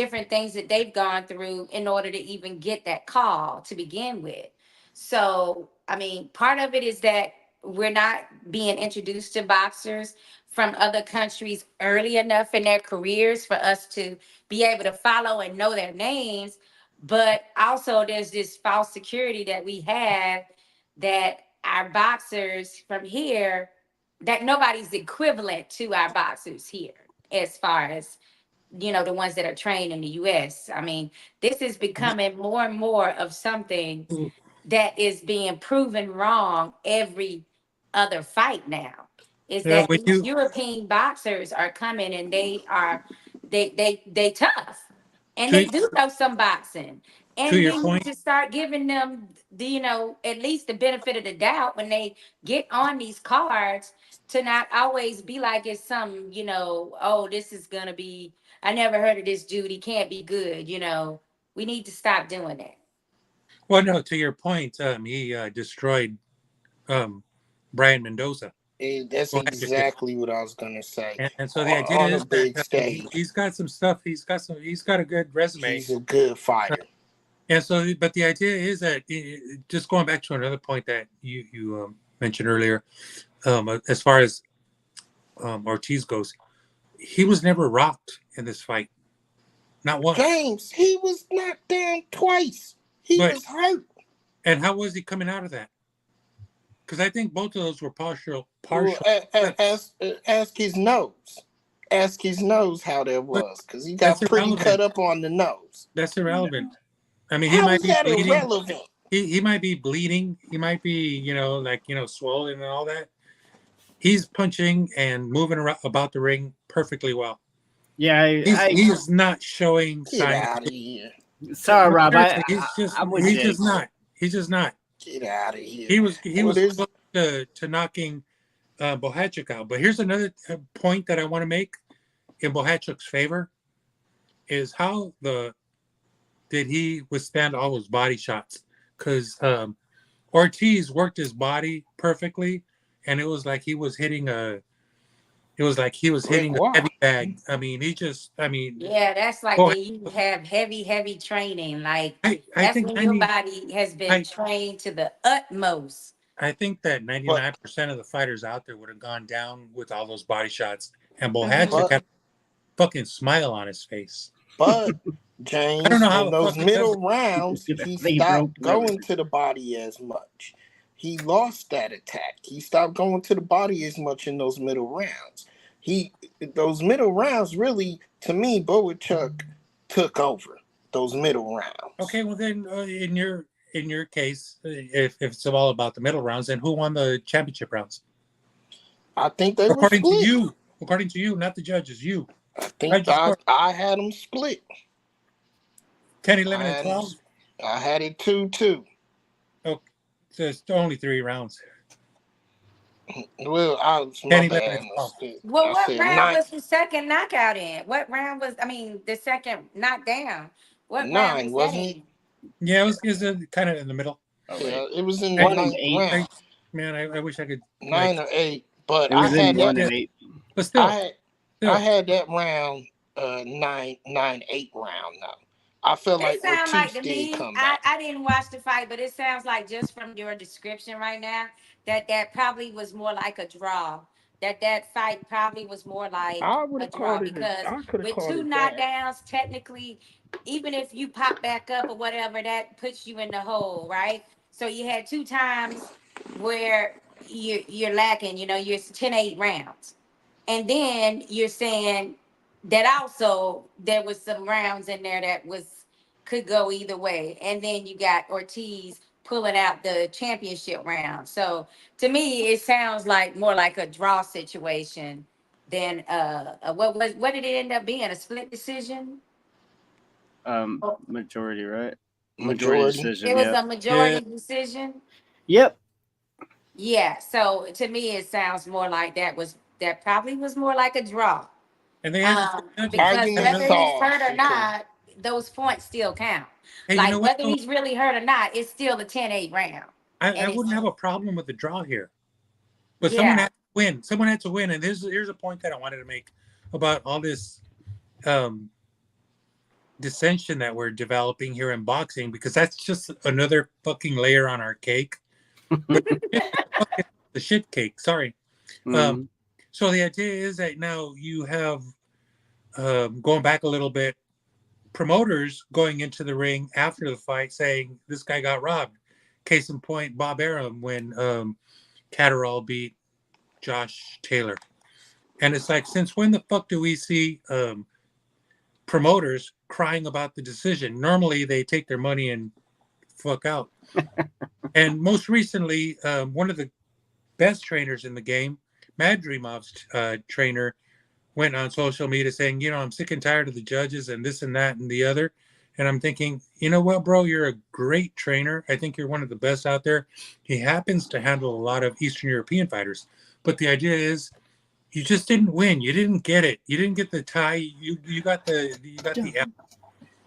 different things that they've gone through in order to even get that call to begin with. So, I mean, part of it is that we're not being introduced to boxers from other countries early enough in their careers for us to be able to follow and know their names. But also, there's this false security that we have that our boxers from here, that nobody's equivalent to our boxers here as far as, you know, the ones that are trained in the US. I mean, this is becoming more and more of something that is being proven wrong every other fight now. Is Yeah, that these European boxers are coming and they tough. And they to do know some boxing. to And your we need point, to start giving them the, you know, at least the benefit of the doubt when they get on these cards, to not always be like it's some, you know, oh, this is gonna be, I never heard of this dude, he can't be good, you know. We need to stop doing that. well, no, to your point, he destroyed Brian Mendoza. That's Bohahuc did. exactly what I was gonna say. And so the idea On a is that big stage, he's got some stuff. He's got a good resume. he's a good fighter. And so, but the idea is that just going back to another point that you mentioned earlier, as far as Ortiz goes, he was never rocked in this fight, not once. James, he was knocked down twice. He was hurt. And how was he coming out of that? Because I think both of those were partial. Well, ask his nose. Ask his nose how that was, because he got pretty cut up on the nose. That's irrelevant. I mean, How is that irrelevant? He might be bleeding. He might be, swollen and all that. He's punching and moving around about the ring perfectly well. Yeah, he's not showing signs. Get out of here. Sorry, Rob. He's just not. He's just not. Get out of here. He was close to knocking Bohahuc out. But here's another point that I want to make in Bohachuc's favor is how did he withstand all those body shots? Because Ortiz worked his body perfectly, and it was like he was hitting a heavy bag. I mean, yeah, that's like when you have heavy training. Like that's when your body has been trained to the utmost. I think that 99% of the fighters out there would have gone down with all those body shots, and Bohachuc had a fucking smile on his face. But James, I don't know how in those middle rounds, he stopped going to the body as much. He lost that attack. He stopped going to the body as much in those middle rounds. Those middle rounds really, to me, Bohachuc took over those middle rounds. Okay, well then, in your case, if it's all about the middle rounds, then who won the championship rounds? I think they were split. According to you, not the judges. You. I think I had them split. 10, 11, and 12? I had it 2-2. Oh, so it's only 3 rounds. Well, I was 10, 11, and 12. Well, what round was the second knockout in? What round was, the second knockdown? What 9, wasn't it? Yeah, it was kind of in the middle. Yeah, it was in the 9th round. Man, I wish I could. 9 or 8, but I had that. But still, I had that round 9-8 round now. I felt like Ortiz did come back. I didn't watch the fight, but it sounds like just from your description right now that probably was more like a draw. That fight probably was more like a draw because with 2 knockdowns, technically, even if you pop back up or whatever, that puts you in the hole, right? So you had 2 times where you're lacking, you're 10-8 rounds. And then you're saying that also there was some rounds in there that could go either way. And then you got Ortiz pulling out the championship round. So to me, it sounds like more like a draw situation than what did it end up being? A split decision? Majority, right? Majority decision. It was a majority decision. Yep. Yeah. So to me, it sounds more like that probably was more like a draw. And they because whether he's hurt or not, those points still count. Hey, like whether he's really hurt or not, it's still a 10-8 round. I wouldn't have a problem with the draw here, but someone had to win. Someone had to win, and here's a point that I wanted to make about all this dissension that we're developing here in boxing, because that's just another fucking layer on our cake. But the shit cake. Sorry. Mhm. So the idea is that now you have, going back a little bit, promoters going into the ring after the fight saying this guy got robbed. Case in point, Bob Arum when Catterall beat Josh Taylor. And it's like, since when the fuck do we see promoters crying about the decision? Normally they take their money and fuck out. And most recently, one of the best trainers in the game, Madrimov's trainer, went on social media saying, I'm sick and tired of the judges and this and that and the other. And I'm thinking, you know what, bro, you're a great trainer. I think you're one of the best out there. He happens to handle a lot of Eastern European fighters. But the idea is, you just didn't win. You didn't get it. You didn't get the tie. You got the F.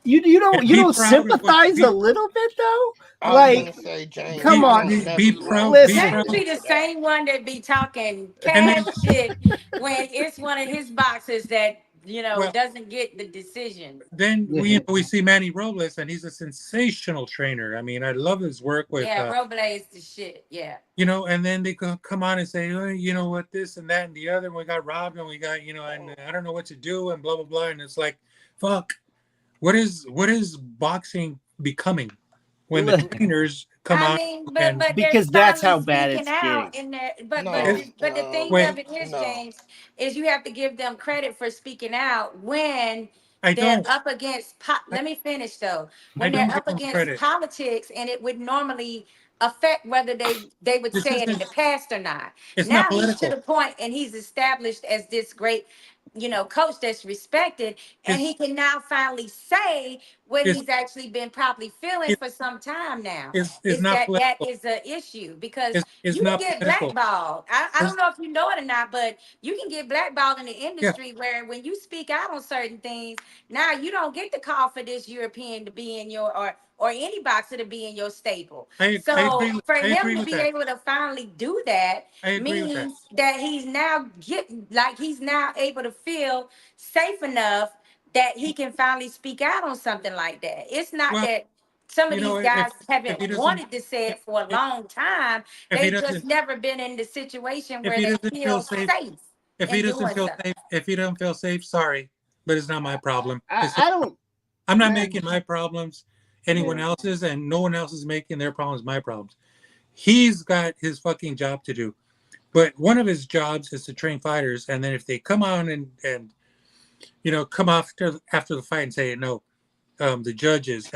You don't proud sympathize a little bit though? I was Like, gonna say, James, come you on. don't Be never proud. wrong. Be Listen. proud. That be the same one that be talking And then- cash shit when it's one of his boxers that Well- doesn't get the decision. Then we see Manny Robles, and he's a sensational trainer. I mean, I love his work with. Yeah, Robles is the shit. Yeah. And then they come on and say, oh, you know what, this and that and the other. And we got robbed, and we got, and I don't know what to do, and blah blah blah. And it's like, fuck, what is boxing becoming when the trainers come I out? mean, and but Because they're that's how finally bad speaking it's out getting. in there. But No, but the thing Wait. of it is, No. James, is you have to give them credit for speaking out when I they're don't. up against. Let me finish though. I When don't they're give up them against credit. politics, and it would normally affect whether they would This say it in isn't- the past or not. It's Now not he's political. to the point, and he's established as this great, coach that's respected, and he can now finally say what It's- he's actually been probably feeling it's- for some time now. It's Is not that political. is an issue because It's you can not get political. blackballed. I don't know if you know it or not, but you can get blackballed in the industry where when you speak out on certain things, now you don't get the call for this European to be in your or any boxer to be in your staple. So for I him agree to with be that. able to finally do that I agree with means that he's now he's now able to feel safe enough that he can finally speak out on something like that. It's not Well, that some of you know, these if- guys if he haven't doesn't- wanted to say it for a long time. if he They've just doesn't- never been in the situation if where he they doesn't feel feel safe. safe- If he in doesn't doing feel so. safe, sorry, but it's not my problem. I don't. I'm not man. making my problems anyone else's, and no one else is making their problems my problems. He's got his fucking job to do. But one of his jobs is to train fighters, and then if they come on and come after the fight and say no, the judges,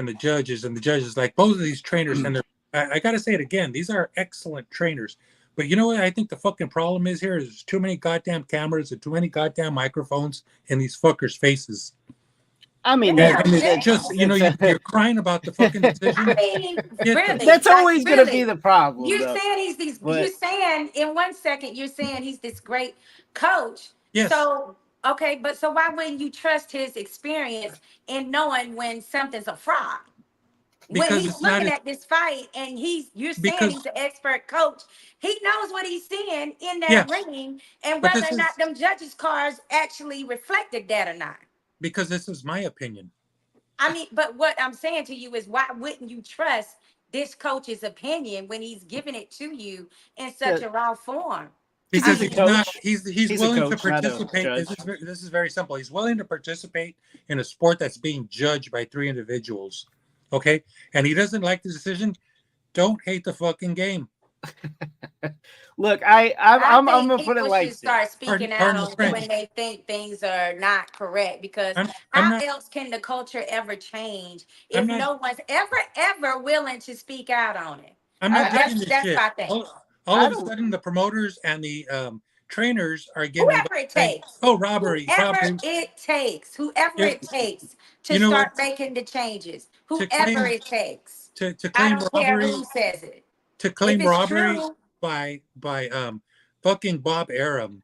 like both of these trainers, and I got to say it again, these are excellent trainers. But you know what I think the fucking problem is here is there's too many goddamn cameras and too many goddamn microphones in these fuckers' faces. I mean, Yeah, And yeah. it's just, you're crying about the fucking decision. I mean, really, that's like, always going to be really. the problem. You're though. saying he's these. But- You're saying in 1 second you're saying he's this great coach. Yes. So okay, but so why wouldn't you trust his experience in knowing when something's a fraud? When Because he's it's not looking his- at this fight and you're saying Because- he's an expert coach, he knows what he's seeing in that Yes. ring and But whether this or not is- them judges' cards actually reflected that or not. Because this is my opinion. I mean, but what I'm saying to you is why wouldn't you trust this coach's opinion when he's giving it to you in such a raw form? Because He's a he's coach. not. He's He's a willing coach, to not a participate. judge. This is very simple. He's willing to participate in a sport that's being judged by 3 individuals. Okay, and he doesn't like the decision. Don't hate the fucking game. Look, I'm think gonna put it people like should this. start speaking Pardon out the on French. when they think things are not correct. Because I'm how not- else can the culture ever change if I'm not- no one's ever willing to speak out on it? I'm not That's- getting this that's shit. my thing. All I of a don't- sudden, the promoters and the trainers are getting Whoever it saying, takes. "Oh, robbery, Whoever robbery." it takes, whoever Yeah. it takes to You know start what? making the changes, To whoever claim- it takes. To I claim don't care robbery, who says it. to claim If it's robbery true- by fucking Bob Arum,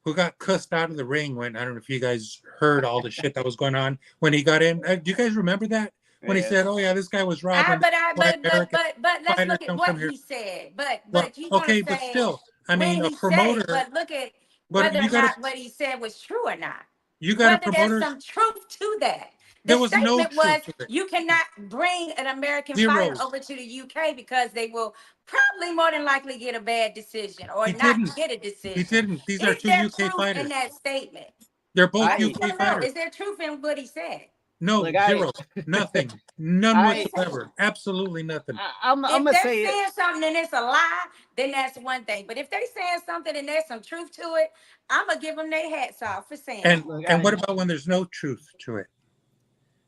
who got cussed out of the ring when, I don't know if you guys heard all the shit that was going on when he got in. Do you guys remember that? When he Yeah. said, "Oh yeah, this guy was robbed." But let's fighters look at don't what come here. he said. But Well, you want to okay, say but still, I when mean, a he said promoter. it, but look at But whether you or gotta- not what he said was true or not. You got a Whether there's promoter. some truth to that. There The was no statement truth was to it. you cannot bring an American Zero. fighter over to the UK because they will probably more than likely get a bad decision or He not didn't. get a He decision. didn't. These are Is two there UK truth in fighters. that statement? They're both I just UK want to know, fighters. is there truth in what he said? No, Look, zero, nothing, none I- whatsoever, absolutely nothing. I'm If gonna they're say it. saying something and it's a lie, then that's one thing. But if they're saying something and there's some truth to it, I'm gonna give them their hats off for saying And it. Look, and what about when there's no truth to it?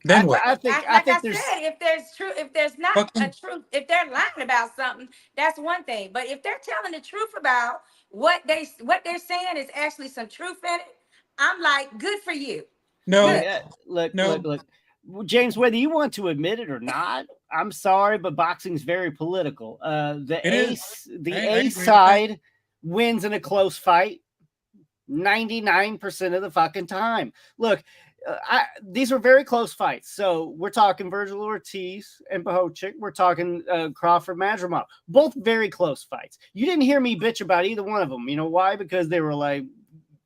Then what? I think Like I there's. said, if there's truth, if there's not Fucking- a truth, if they're lying about something, that's one thing. But if they're telling the truth about what they're saying is actually some truth in it, I'm like, good for you. No, Look, No. look. James, whether you want to admit it or not, I'm sorry, but boxing's very political. The It is. I agree A with side wins in a close fight 99% of the fucking time. Look, these were very close fights. So we're talking Virgil Ortiz and Bohahuc. We're talking Crawford Madrimov. Both very close fights. You didn't hear me bitch about either one of them. You know why? Because they were like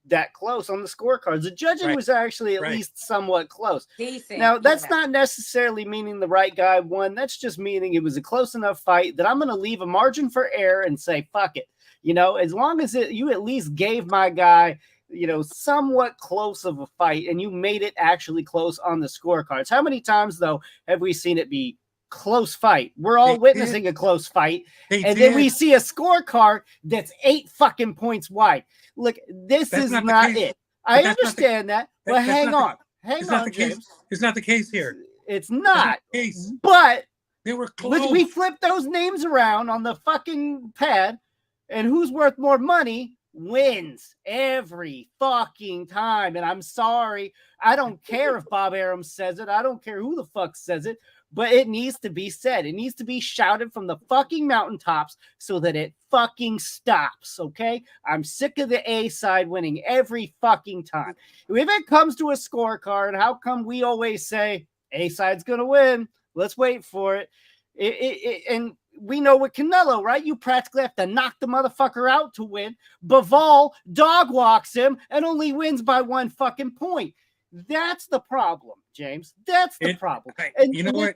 that close on the scorecards. The judging was actually at least somewhat close. Decent. Now, that's not necessarily meaning the right guy won. That's just meaning it was a close enough fight that I'm going to leave a margin for error and say, fuck it. You know, as long as you at least gave my guy, you know, somewhat close of a fight and you made it actually close on the scorecards. How many times, though, have we seen it be close fight? We're all witnessing a close fight. Then we see a scorecard that's 8 fucking points wide. Look, this is not it. I understand that, but hang on. Hang on, James. It's not the case here. It's not. The case. But They were close. we flip those names around on the fucking pad, and who's worth more money wins every fucking time. And I'm sorry. I don't care if Bob Arum says it. I don't care who the fuck says it. But it needs to be said. It needs to be shouted from the fucking mountaintops so that it fucking stops, okay? I'm sick of the A side winning every fucking time. If it comes to a scorecard, how come we always say A side's going to win? Let's wait for it. And we know with Canelo, right? You practically have to knock the motherfucker out to win. Bivol dog walks him and only wins by 1 fucking point. That's the problem, James. That's the problem. And you know what?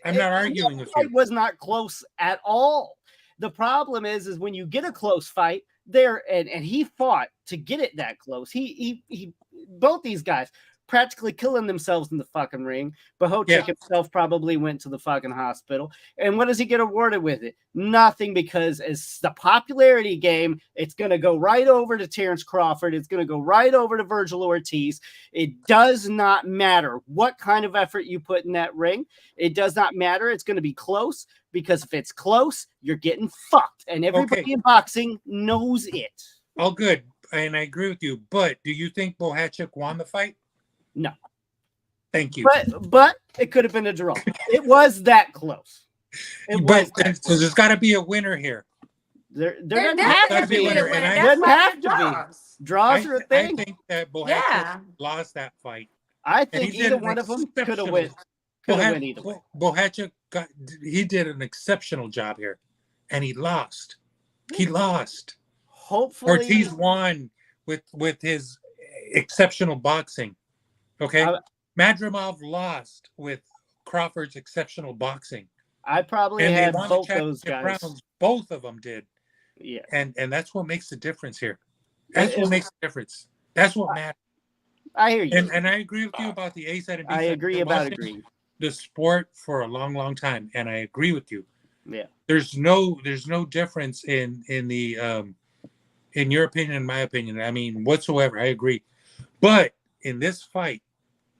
I'm not arguing with you. It was not close at all. The problem is when you get a close fight there, and he fought to get it that close. He both these guys practically killing themselves in the fucking ring. Bohahuc himself probably went to the fucking hospital. And what does he get awarded with it? Nothing, because as the popularity game, it's going to go right over to Terrence Crawford. It's going to go right over to Virgil Ortiz. It does not matter what kind of effort you put in that ring. It does not matter. It's going to be close, because if it's close, you're getting fucked. And everybody in boxing knows it. All good. And I agree with you. But do you think Bohahuc won the fight? No. Thank you. But it could have been a draw. It was that close. So there's got to be a winner here. There doesn't have to be a winner. And it doesn't have to be. Draws are a thing. I think that Bohahuc lost that fight. I think either one of them could have win. Either way. Bohahuc he did an exceptional job here, and he lost. He lost. Hopefully, Ortiz won with his exceptional boxing. Okay, Madrimov lost with Crawford's exceptional boxing. I probably had both those guys. Rounds. Both of them did. Yeah, and that's what makes the difference here. That's what makes the difference. That's what matters. I hear you, and I agree with you about the A side and B side. I agree about agreeing. The sport for a long, long time, and I agree with you. Yeah, there's no difference in your opinion and my opinion. I mean, whatsoever. I agree, but in this fight,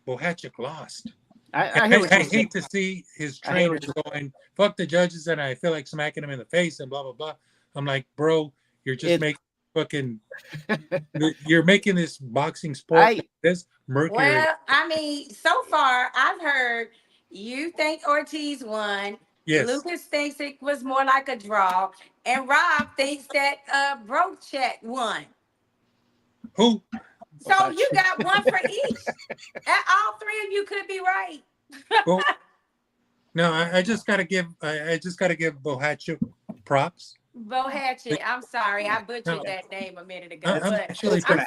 Bohahuc lost. I hate to see his trainer going, fuck the judges, and I feel like smacking him in the face and blah, blah, blah. I'm like, bro, you're just making fucking, you're making this boxing sport this mercury. Well, I mean, so far, I've heard you think Ortiz won. Yes. Lucas thinks it was more like a draw. And Rob thinks that Brochek won. Who? So you got one for each. All 3 of you could be right. Well, no, I just gotta give Bohahuc props. Bohahuc, I'm sorry, I butchered that name a minute ago. I'm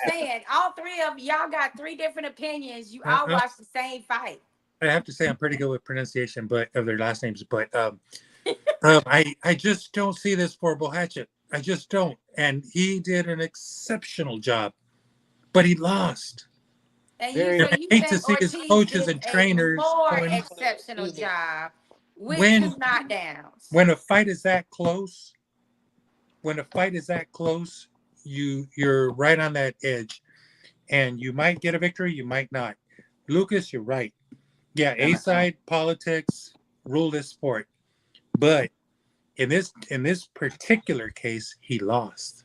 saying all 3 of y'all got 3 different opinions. You all watched the same fight. I have to say I'm pretty good with pronunciation, but of their last names. But I just don't see this for Bohahuc. I just don't. And he did an exceptional job, but he lost. And Very And I you hate to think see his Ortiz coaches did and a trainers more going exceptional job with when 2 knockdowns. when a fight is that close. When a fight is that close, you're right on that edge, and you might get a victory, you might not. Lucas, you're right. Yeah, A side politics rule this sport, but in this particular case, he lost.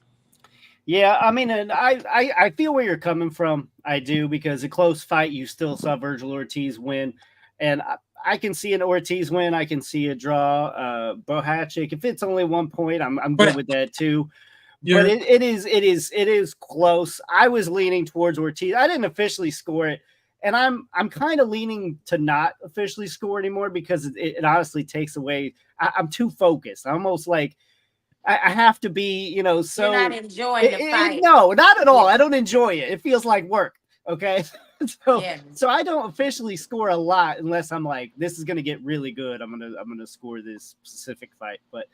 Yeah, I mean, and I feel where you're coming from. I do, because a close fight, you still saw Virgil Ortiz win, and I can see an Ortiz win. I can see a draw. Bohahuc, if it's only 1 point, I'm good with that too. But it is close. I was leaning towards Ortiz. I didn't officially score it, and I'm kind of leaning to not officially score anymore, because it honestly takes away. I'm too focused. I'm almost like I have to be, so You're not enjoying the fight. no, not at all. I don't enjoy it. It feels like work. Okay. So I don't officially score a lot unless I'm like, this is going to get really good. I'm going to score this specific fight. But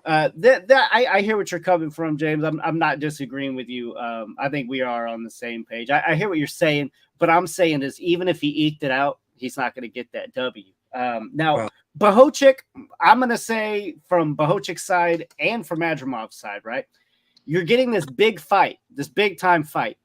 I hear what you're coming from, James. I'm not disagreeing with you. I think we are on the same page. I hear what you're saying, but I'm saying is, even if he eked it out, he's not going to get that W. Now, Bohahuc, I'm going to say from Bohahuc's side and from Adramov's side, right? You're getting this big fight, this big time fight.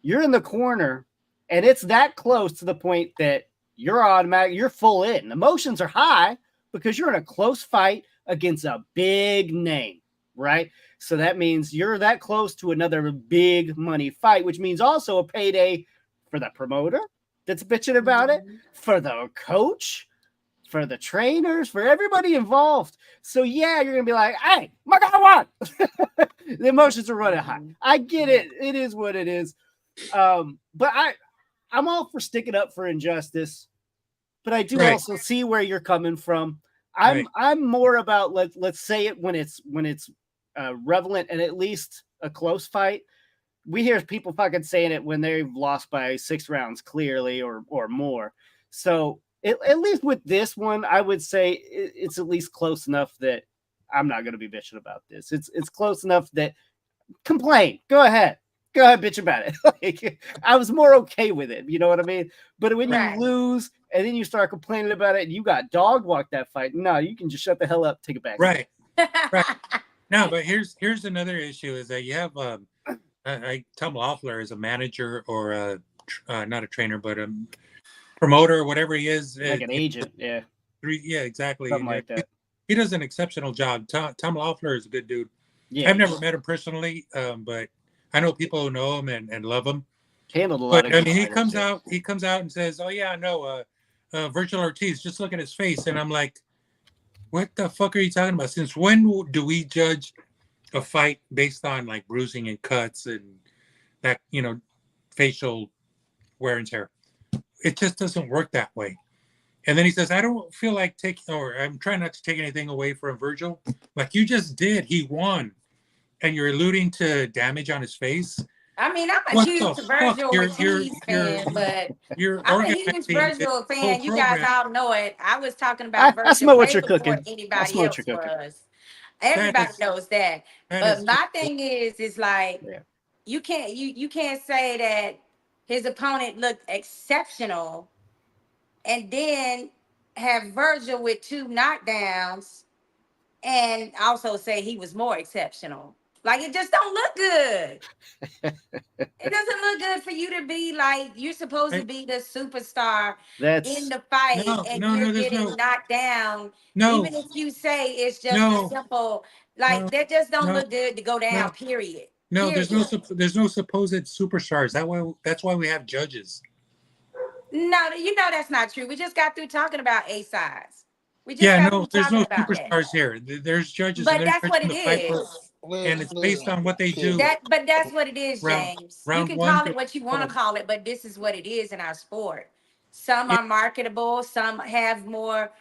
You're in the corner, and it's that close to the point that you're automatic, you're full in. Emotions are high because you're in a close fight against a big name, right? So that means you're that close to another big money fight, which means also a payday for the promoter that's bitching about it, for the coach, for the trainers, for everybody involved. So yeah, you're gonna be like, hey, my God, what? The emotions are running high. I get it. It is what it is. But I'm all for sticking up for injustice, but I do also see where you're coming from. I'm more about let's say it when it's relevant and at least a close fight. We hear people fucking saying it when they've lost by 6 rounds clearly or more. So at least with this one, I would say it's at least close enough that I'm not going to be bitching about this. It's close enough that complain. Go ahead, bitch about it. Like, I was more okay with it. You know what I mean? But when you lose and then you start complaining about it and you got dog walked that fight, no, you can just shut the hell up, take it back. Right. No, but here's another issue is that you have Tom Loeffler is a manager or not a trainer, but a promoter or whatever he is, like an agent. Yeah. Yeah, exactly. Something like that. He does an exceptional job. Tom Loeffler is a good dude. Yeah. I've never met him personally, but I know people who know him and love him. Handled a lot of. I mean, he comes out and says, "Oh yeah, no, Virgil Ortiz. Just look at his face," and I'm like, "What the fuck are you talking about? Since when do we judge a fight based on like bruising and cuts and that facial wear and tear? It just doesn't work that way." And then he says, "I don't feel like taking, or I'm trying not to take anything away from Virgil." Like you just did. He won. And you're alluding to damage on his face. I mean, I'm a huge Virgil Ortiz fan, but I'm a huge Virgil fan. You guys all know it. I was talking about Virgil way before anybody else was. Everybody knows that. But my thing is like you can't say that his opponent looked exceptional and then have Virgil with 2 knockdowns and also say he was more exceptional. Like, it just don't look good. It doesn't look good for you to be like, you're supposed to be the superstar in the fight and you're getting knocked down. Even if you say it's just a simple, like, that just don't look good to go down, period. No, there's no supposed superstars. That's why we have judges. No, that's not true. We just got through talking about A sides. There's no superstars here. There's judges. But that's what it is. And it's based on what they do. But that's what it is, James. You can call it what you want to call it, but this is what it is in our sport. Some are marketable. Some have more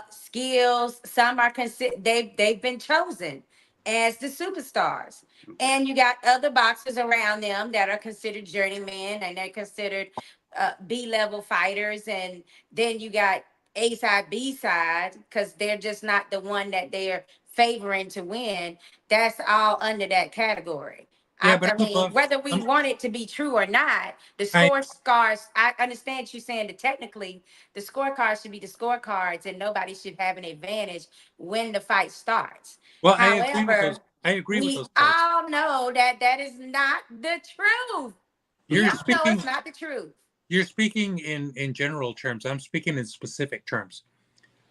skills. Some are they've been chosen as the superstars. And you got other boxers around them that are considered journeymen and they're considered B-level fighters, and then you got A side, B side, because they're just not the one that they're favoring to win. That's all under that category. Yeah, I but I'm mean, above. whether we want it to be true or not, the I scorecards, I understand you saying that technically the scorecards should be the scorecards and nobody should have an advantage when the fight starts. well, I agree with However, those. I agree with we those parts. all know that that is not the truth. We You're all know speaking. it's not the truth. You're speaking in general terms. I'm speaking in specific terms.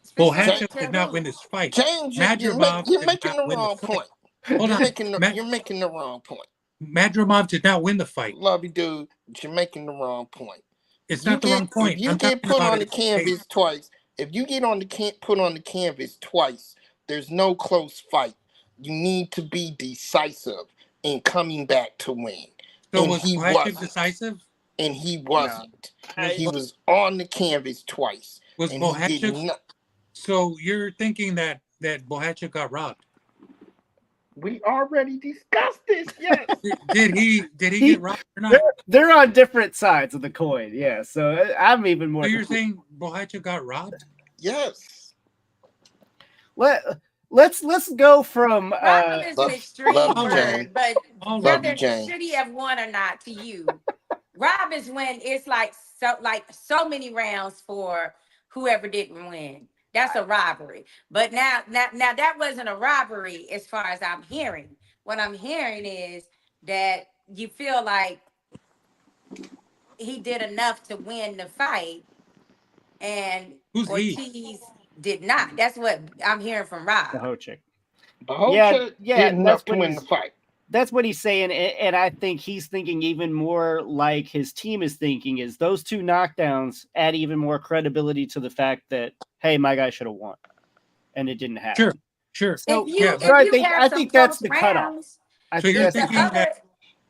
Specific Bohachev to did not who? win this fight. James, Madrimov you're did making not the win the wrong fight. point. Hold on. You're making the wrong point. Madrimov did not win the fight. Love you, dude. You're making the wrong point. It's not the wrong If point. you I'm get talking put about on the it. canvas twice, if you get put on the canvas twice, there's no close fight. You need to be decisive in coming back to win. So And was he Bohachev wasn't. decisive? And he wasn't. I- He was on the canvas twice. Was And he did Bohachev? not. So you're thinking that Bohachev got robbed? We already discussed this. Yes. Did he get robbed or not? They're on different sides of the coin. Yeah, so I'm even more. So you're saying Bohachev got robbed? Yes. Let's go from Robbing is an extreme love you, word, Jane. but All Love whether you, Jane. should he have won or not to you, rob is when it's like so many rounds for whoever didn't win. That's a robbery. But now that wasn't a robbery as far as I'm hearing. What I'm hearing is that you feel like he did enough to win the fight, and Who's he? Ortiz did not. That's what I'm hearing from Rob. Bohahuc. Bohahuc Yeah, did enough that's to what win the fight. That's what he's saying, and I think he's thinking even more like his team is thinking is those two knockdowns add even more credibility to the fact that, hey, my guy should have won, and it didn't happen. Sure. So, yeah, so I have think some that's close the cutoff. rounds, I So think you're that's the thinking cutoff. that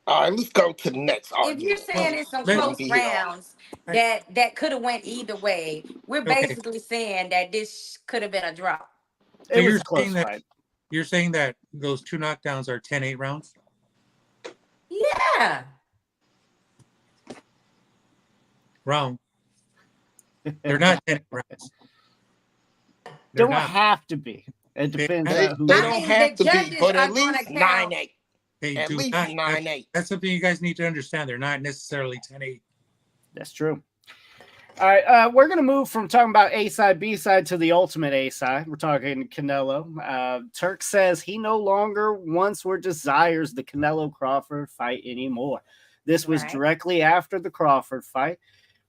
All right, let's go to the next if argument. you're saying it's some Let's- close rounds that could have went either way, we're Okay. basically saying that this could have been a draw. It was you're a close saying that fight. you're saying that those two knockdowns are 10-8 rounds? Yeah. Wrong. They're not 10 rounds. They're Don't not. have to be. It depends They on who. don't mean, have the to be, judges but are at gonna least count. 9-8. They At do least not. 9-8. That's something you guys need to understand. They're not necessarily 10-8. That's true. All right, we're going to move from talking about A side, B side to the ultimate A side. We're talking Canelo. Turk says he no longer wants or desires the Canelo-Crawford fight anymore. This was Right. directly after the Crawford fight.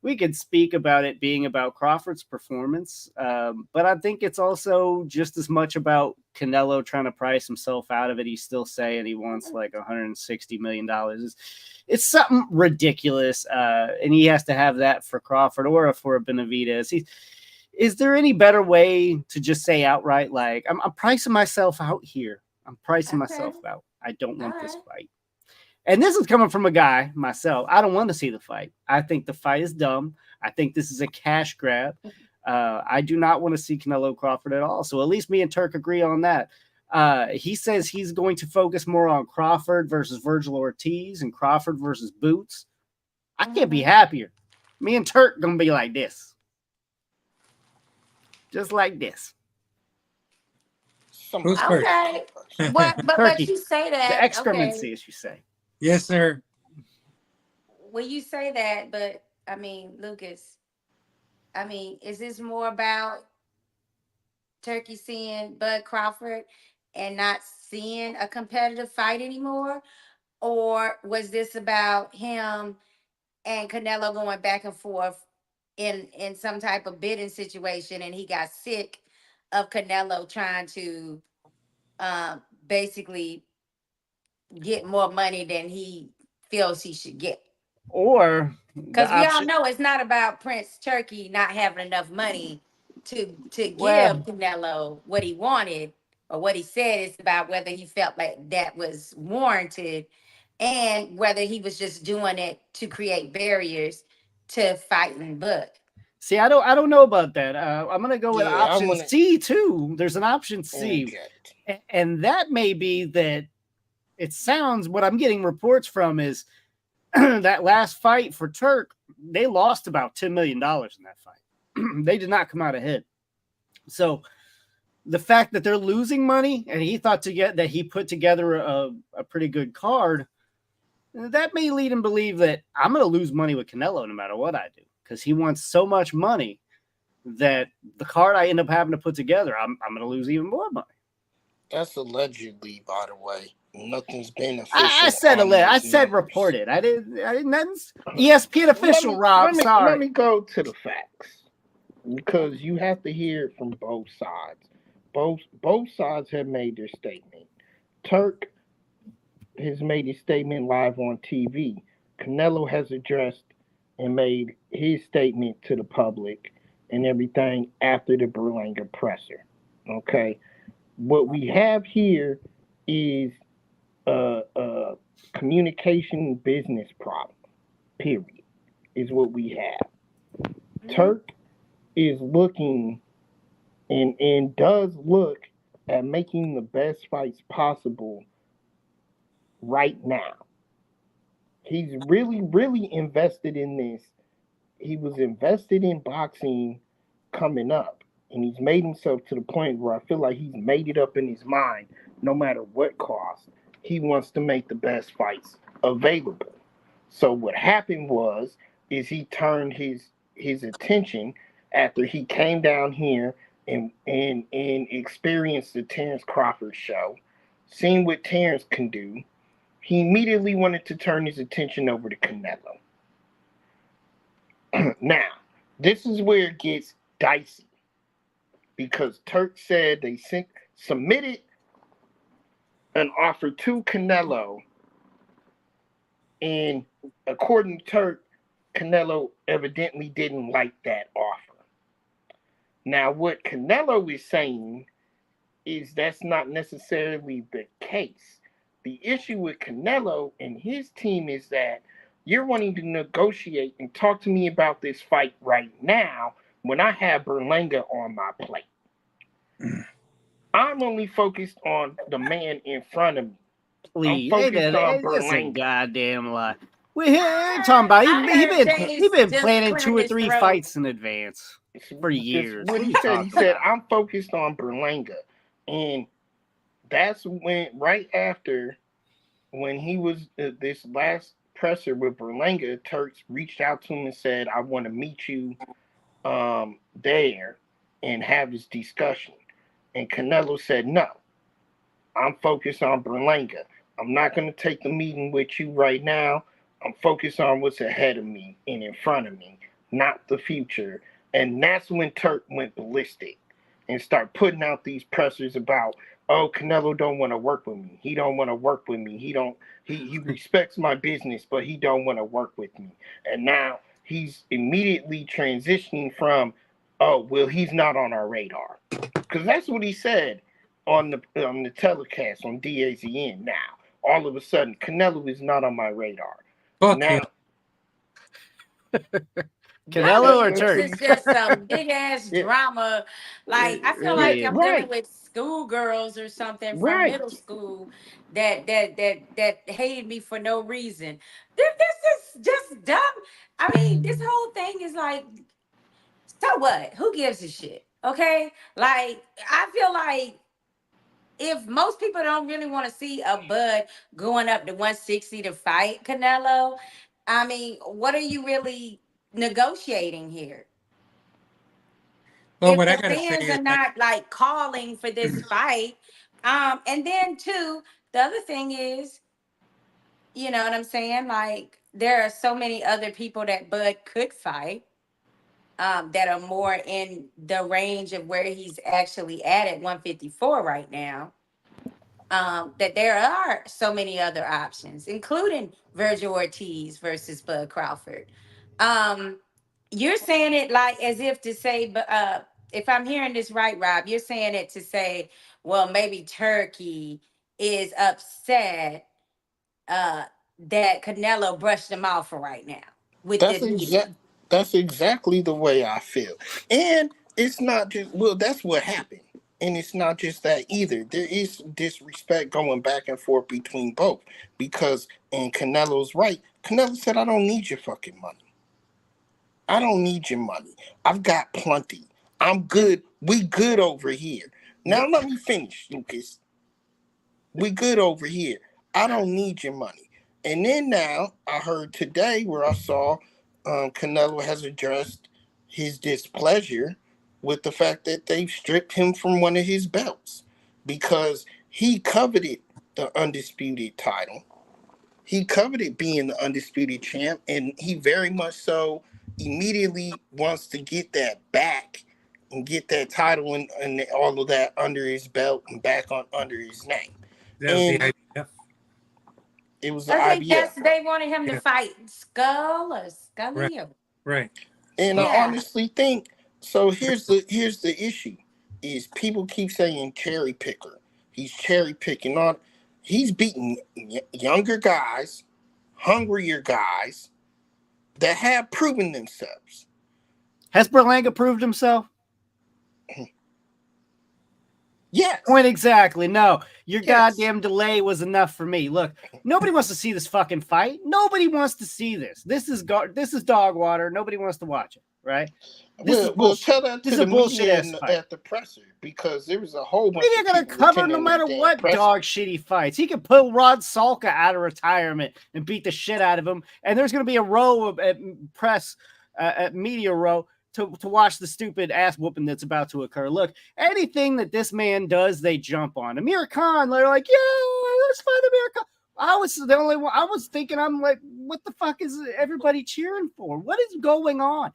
We could speak about it being about Crawford's performance, but I think it's also just as much about Canelo trying to price himself out of it. He's still saying he wants like $160 million. It's something ridiculous, and he has to have that for Crawford or for Benavidez. Is there any better way to just say outright, like, I'm pricing myself out here. I'm pricing Okay. myself out. I don't want All this right. fight. And this is coming from a guy, myself. I don't want to see the fight. I think the fight is dumb. I think this is a cash grab. I do not want to see Canelo Crawford at all. So at least me and Turk agree on that. He says he's going to focus more on Crawford versus Virgil Ortiz and Crawford versus Boots. I can't be happier. Me and Turk going to be like this. Just like this. Who's first? Okay. But Turkey. you say The that. excremency, Okay. as you say. Yes, sir. Well, you say that, but I mean, Lucas, I mean, is this more about Turkey seeing Bud Crawford and not seeing a competitive fight anymore? Or was this about him and Canelo going back and forth in some type of bidding situation, and he got sick of Canelo trying to basically get more money than he feels he should get? Or Because we all know it's not about Prince Turkey not having enough money to give Canelo what he wanted or what he said. It's about whether he felt like that was warranted and whether he was just doing it to create barriers to fighting Bud. See, I don't know about that. I'm gonna go with Yeah, option C too. There's an option C, Okay. and that may be that. It sounds what I'm getting reports from is that last fight for Turk, they lost about $10 million in that fight. They did not come out ahead. So the fact that they're losing money, and he thought that he put together a pretty good card, that may lead him to believe that I'm going to lose money with Canelo no matter what I do, because he wants so much money that the card I end up having to put together, I'm going to lose even more money. That's allegedly, by the way. Nothing's been official. I said I said reported. I didn't. Nothing's ESPN official. Rob, sorry. Let me go to the facts, because you have to hear it from both sides. Both sides have made their statement. Turk has made his statement live on TV. Canelo has addressed and made his statement to the public and everything after the Berlanga presser. Okay, what we have here is a communication business problem. Period, is what we have. Turk is looking and does look at making the best fights possible right now. He's really, really invested in this. He was invested in boxing coming up, and he's made himself to the point where I feel like he's made it up in his mind, no matter what cost, he wants to make the best fights available. So what happened is he turned his attention after he came down here and experienced the Terrence Crawford show, seen what Terrence can do. He immediately wanted to turn his attention over to Canelo. Now, this is where it gets dicey, because Turk said they submitted an offer to Canelo, and according to Turk, Canelo evidently didn't like that offer. Now, what Canelo is saying is that's not necessarily the case. The issue with Canelo and his team is that you're wanting to negotiate and talk to me about this fight right now when I have Berlanga on my plate. I'm only focused on the man in front of me. Please, I'm focused on it's a Berlanga. goddamn lie. We're talking about he been planning 2 or 3 fights in advance for years. What he said, he said, I'm focused on Berlanga. And that's when, right after, when he was this last presser with Berlanga, Turks reached out to him and said, I want to meet you there and have this discussion. And Canelo said, no, I'm focused on Berlanga. I'm not going to take the meeting with you right now. I'm focused on what's ahead of me and in front of me, not the future. And that's when Turk went ballistic and started putting out these pressers about, oh, Canelo don't want to work with me. He don't want to work with me. He respects my business, but he don't want to work with me. And now he's immediately transitioning from, oh, well, he's not on our radar. Because that's what he said on the telecast on DAZN now. All of a sudden, Canelo is not on my radar. Okay. Now, Canelo or Turk? This is just some big ass drama. Like, I feel like I'm dealing with schoolgirls or something from middle school that hated me for no reason. This is just dumb. I mean, this whole thing is like, so what? Who gives a shit? Okay? Like, I feel like if most people don't really want to see a Bud going up to 160 to fight Canelo, I mean, what are you really negotiating here? Well, if what the I gotta fans say are is not like calling for this fight, and then too, the other thing is, you know what I'm saying? Like, there are so many other people that Bud could fight, that are more in the range of where he's actually at 154 right now. That there are so many other options, including Virgil Ortiz versus Bud Crawford. You're saying it like as if to say, but if I'm hearing this right, Rob, you're saying it to say, well, maybe Turkey is upset that Canelo brushed him off for right now with this meeting. That's exactly the way I feel. And it's not just, well, that's what happened. And it's not just that either. There is disrespect going back and forth between both. Because, and Canelo's right, Canelo said, I don't need your fucking money. I don't need your money. I've got plenty. I'm good. We good over here. Now let me finish, Lucas. We good over here. I don't need your money. And then now I heard today where I saw Canelo has addressed his displeasure with the fact that they've stripped him from one of his belts because he coveted the undisputed title. He coveted being the undisputed champ, and he very much so immediately wants to get that back and get that title and all of that under his belt and back on under his name. That was the And IBF. it was the I think IBF. they wanted him to Yeah. fight Skull or Scully. Or, Right. And Yeah. I honestly think so. Here's the issue: is people keep saying cherry picker. He's cherry picking on. He's beating younger guys, hungrier guys that have proven themselves. Has Berlanga proved himself? Yes. Point exactly. No, your Yes. goddamn delay was enough for me. Look, nobody wants to see this fucking fight. Nobody wants to see this. This is dog water. Nobody wants to watch it, right? We'll tell that This to is a the bullshit media ass fight. at the presser because there was a whole bunch Media of gonna people cover no attending matter that damn what presser. dog shit he fights. He could pull Rod Salka out of retirement and beat the shit out of him. And there's gonna be a row of press at media row to watch the stupid ass whooping that's about to occur. Look, anything that this man does, they jump on. Amir Khan, they're like, yeah, let's fight Amir Khan. I was the only one. I was thinking, I'm like, what the fuck is everybody cheering for? What is going on?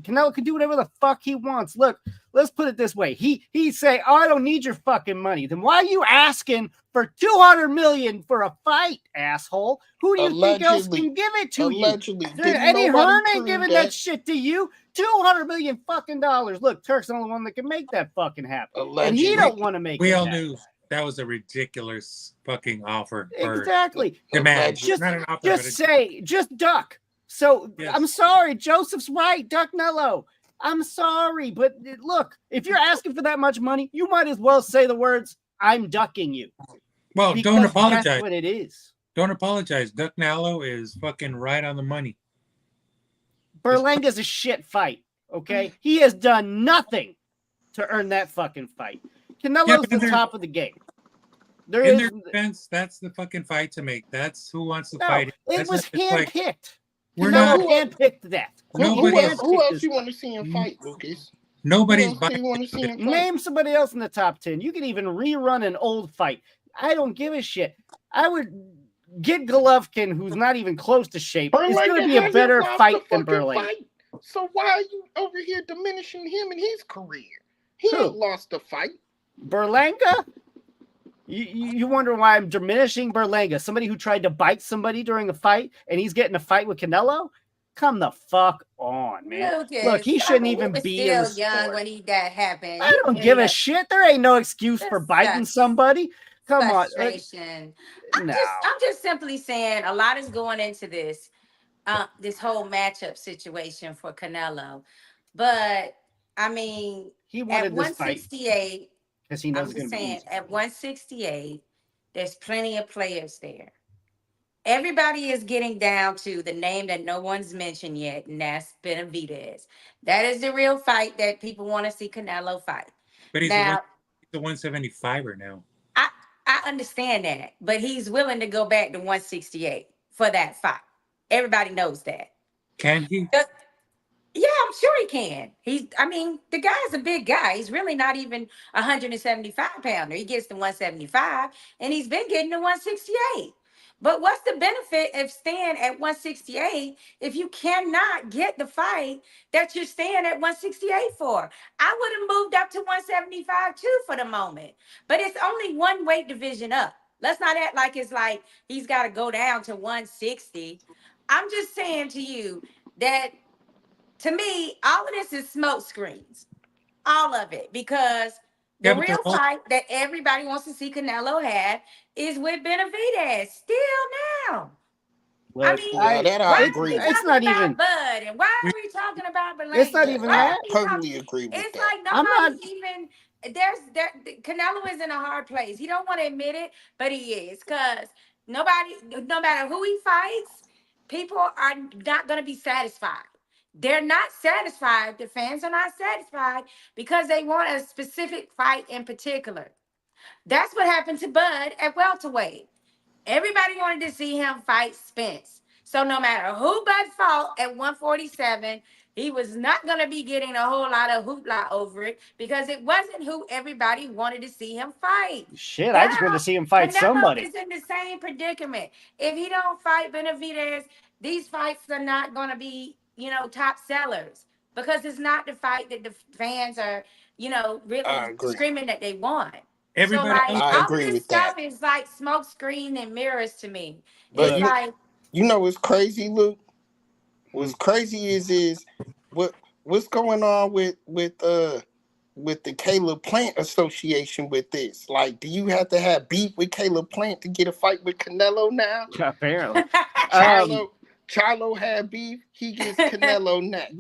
Canelo can do whatever the fuck he wants. Look, let's put it this way. He say, oh, I don't need your fucking money. Then why are you asking for $200 million for a fight, asshole? Who do you think else can give it to you? Allegedly. Eddie Hearn ain't giving that shit to you. $200 million fucking dollars. Look, Turk's the only one that can make that fucking happen. Allegedly. And he don't want to make We it all happen. knew that was a ridiculous fucking offer. Exactly. Demand. Just, Not an offer, just duck. So Yes. I'm sorry, Joseph's right, Duck Nello. I'm sorry, but look, if you're asking for that much money, you might as well say the words, I'm ducking you. Well, Because don't apologize. That's what it is. Don't apologize. Duck Nallo is fucking right on the money. Berlanga's a shit fight, okay? He has done nothing to earn that fucking fight. Canelo's but the top of the game. There In is their defense, that's the fucking fight to make. That's who wants to no, fight. it That's was not- it's like, handpicked. we're Canelo not. handpicked that. Nobody else- Who else you want to see him fight, Lucas? Nobody's Who else do buying. you want to see him fight? Name somebody else in the top 10. You can even rerun an old fight. I don't give a shit. I would get Golovkin, who's not even close to shape. It's going to Berlanga be a hasn't better lost fight a than fucking Berlanga. fight. So why are you over here diminishing him and his career? He Who? ain't lost a fight. Berlanga? You wonder why I'm diminishing Berlanga? Somebody who tried to bite somebody during a fight and he's getting a fight with Canelo? Come the fuck on, man. Lucas, Look, he shouldn't he even was be in the still young sport. when that happened. I don't give a shit. There ain't no excuse for That's biting such somebody. Come on. frustration. No. I'm just simply saying a lot is going into this whole matchup situation for Canelo. But I mean, He at wanted this fight 168, because he knows I'm it's going just to be saying easy. at 168, there's plenty of players there. Everybody is getting down to the name that no one's mentioned yet, and that's Benavidez. That is the real fight that people want to see Canelo fight. But he's Now, the 175er now. I understand that, but he's willing to go back to 168 for that fight. Everybody knows that. Can he? Yeah, I'm sure he can. The guy's a big guy. He's really not even 175 pounder. He gets to 175, and he's been getting to 168. But what's the benefit of staying at 168 if you cannot get the fight that you're staying at 168 for? I would have moved up to 175 too for the moment. But it's only one weight division up. Let's not act like it's like he's got to go down to 160. I'm just saying to you that, to me, all of this is smoke screens. All of it. Because the real fight that everybody wants to see Canelo have is with Benavidez. Still now. Look, I mean, Yeah, that I why agree are we with. It's talking not about even. Bud? And why are we talking about Benavidez? It's not even Why that. are we Totally talking- agree with It's that. like I'm not- nobody's even Canelo is in a hard place. He don't want to admit it, but he is, because no matter who he fights, people are not going to be satisfied. They're not satisfied. The fans are not satisfied because they want a specific fight in particular. That's what happened to Bud at welterweight. Everybody wanted to see him fight Spence. So no matter who Bud fought at 147, he was not going to be getting a whole lot of hoopla over it because it wasn't who everybody wanted to see him fight. Shit, I just want to see him fight Canelo somebody. is in the same predicament. If he don't fight Benavidez, these fights are not going to be, top sellers because it's not the fight that the fans are, really screaming that they want. Everybody, so like I all agree this with stuff that. is like smoke screen and mirrors to me. But It's like you know what's crazy, Luke? What's crazy is what's going on with the Caleb Plant Association with this. Like, do you have to have beef with Caleb Plant to get a fight with Canelo now? Apparently. Charlo had beef, he gets Canelo next.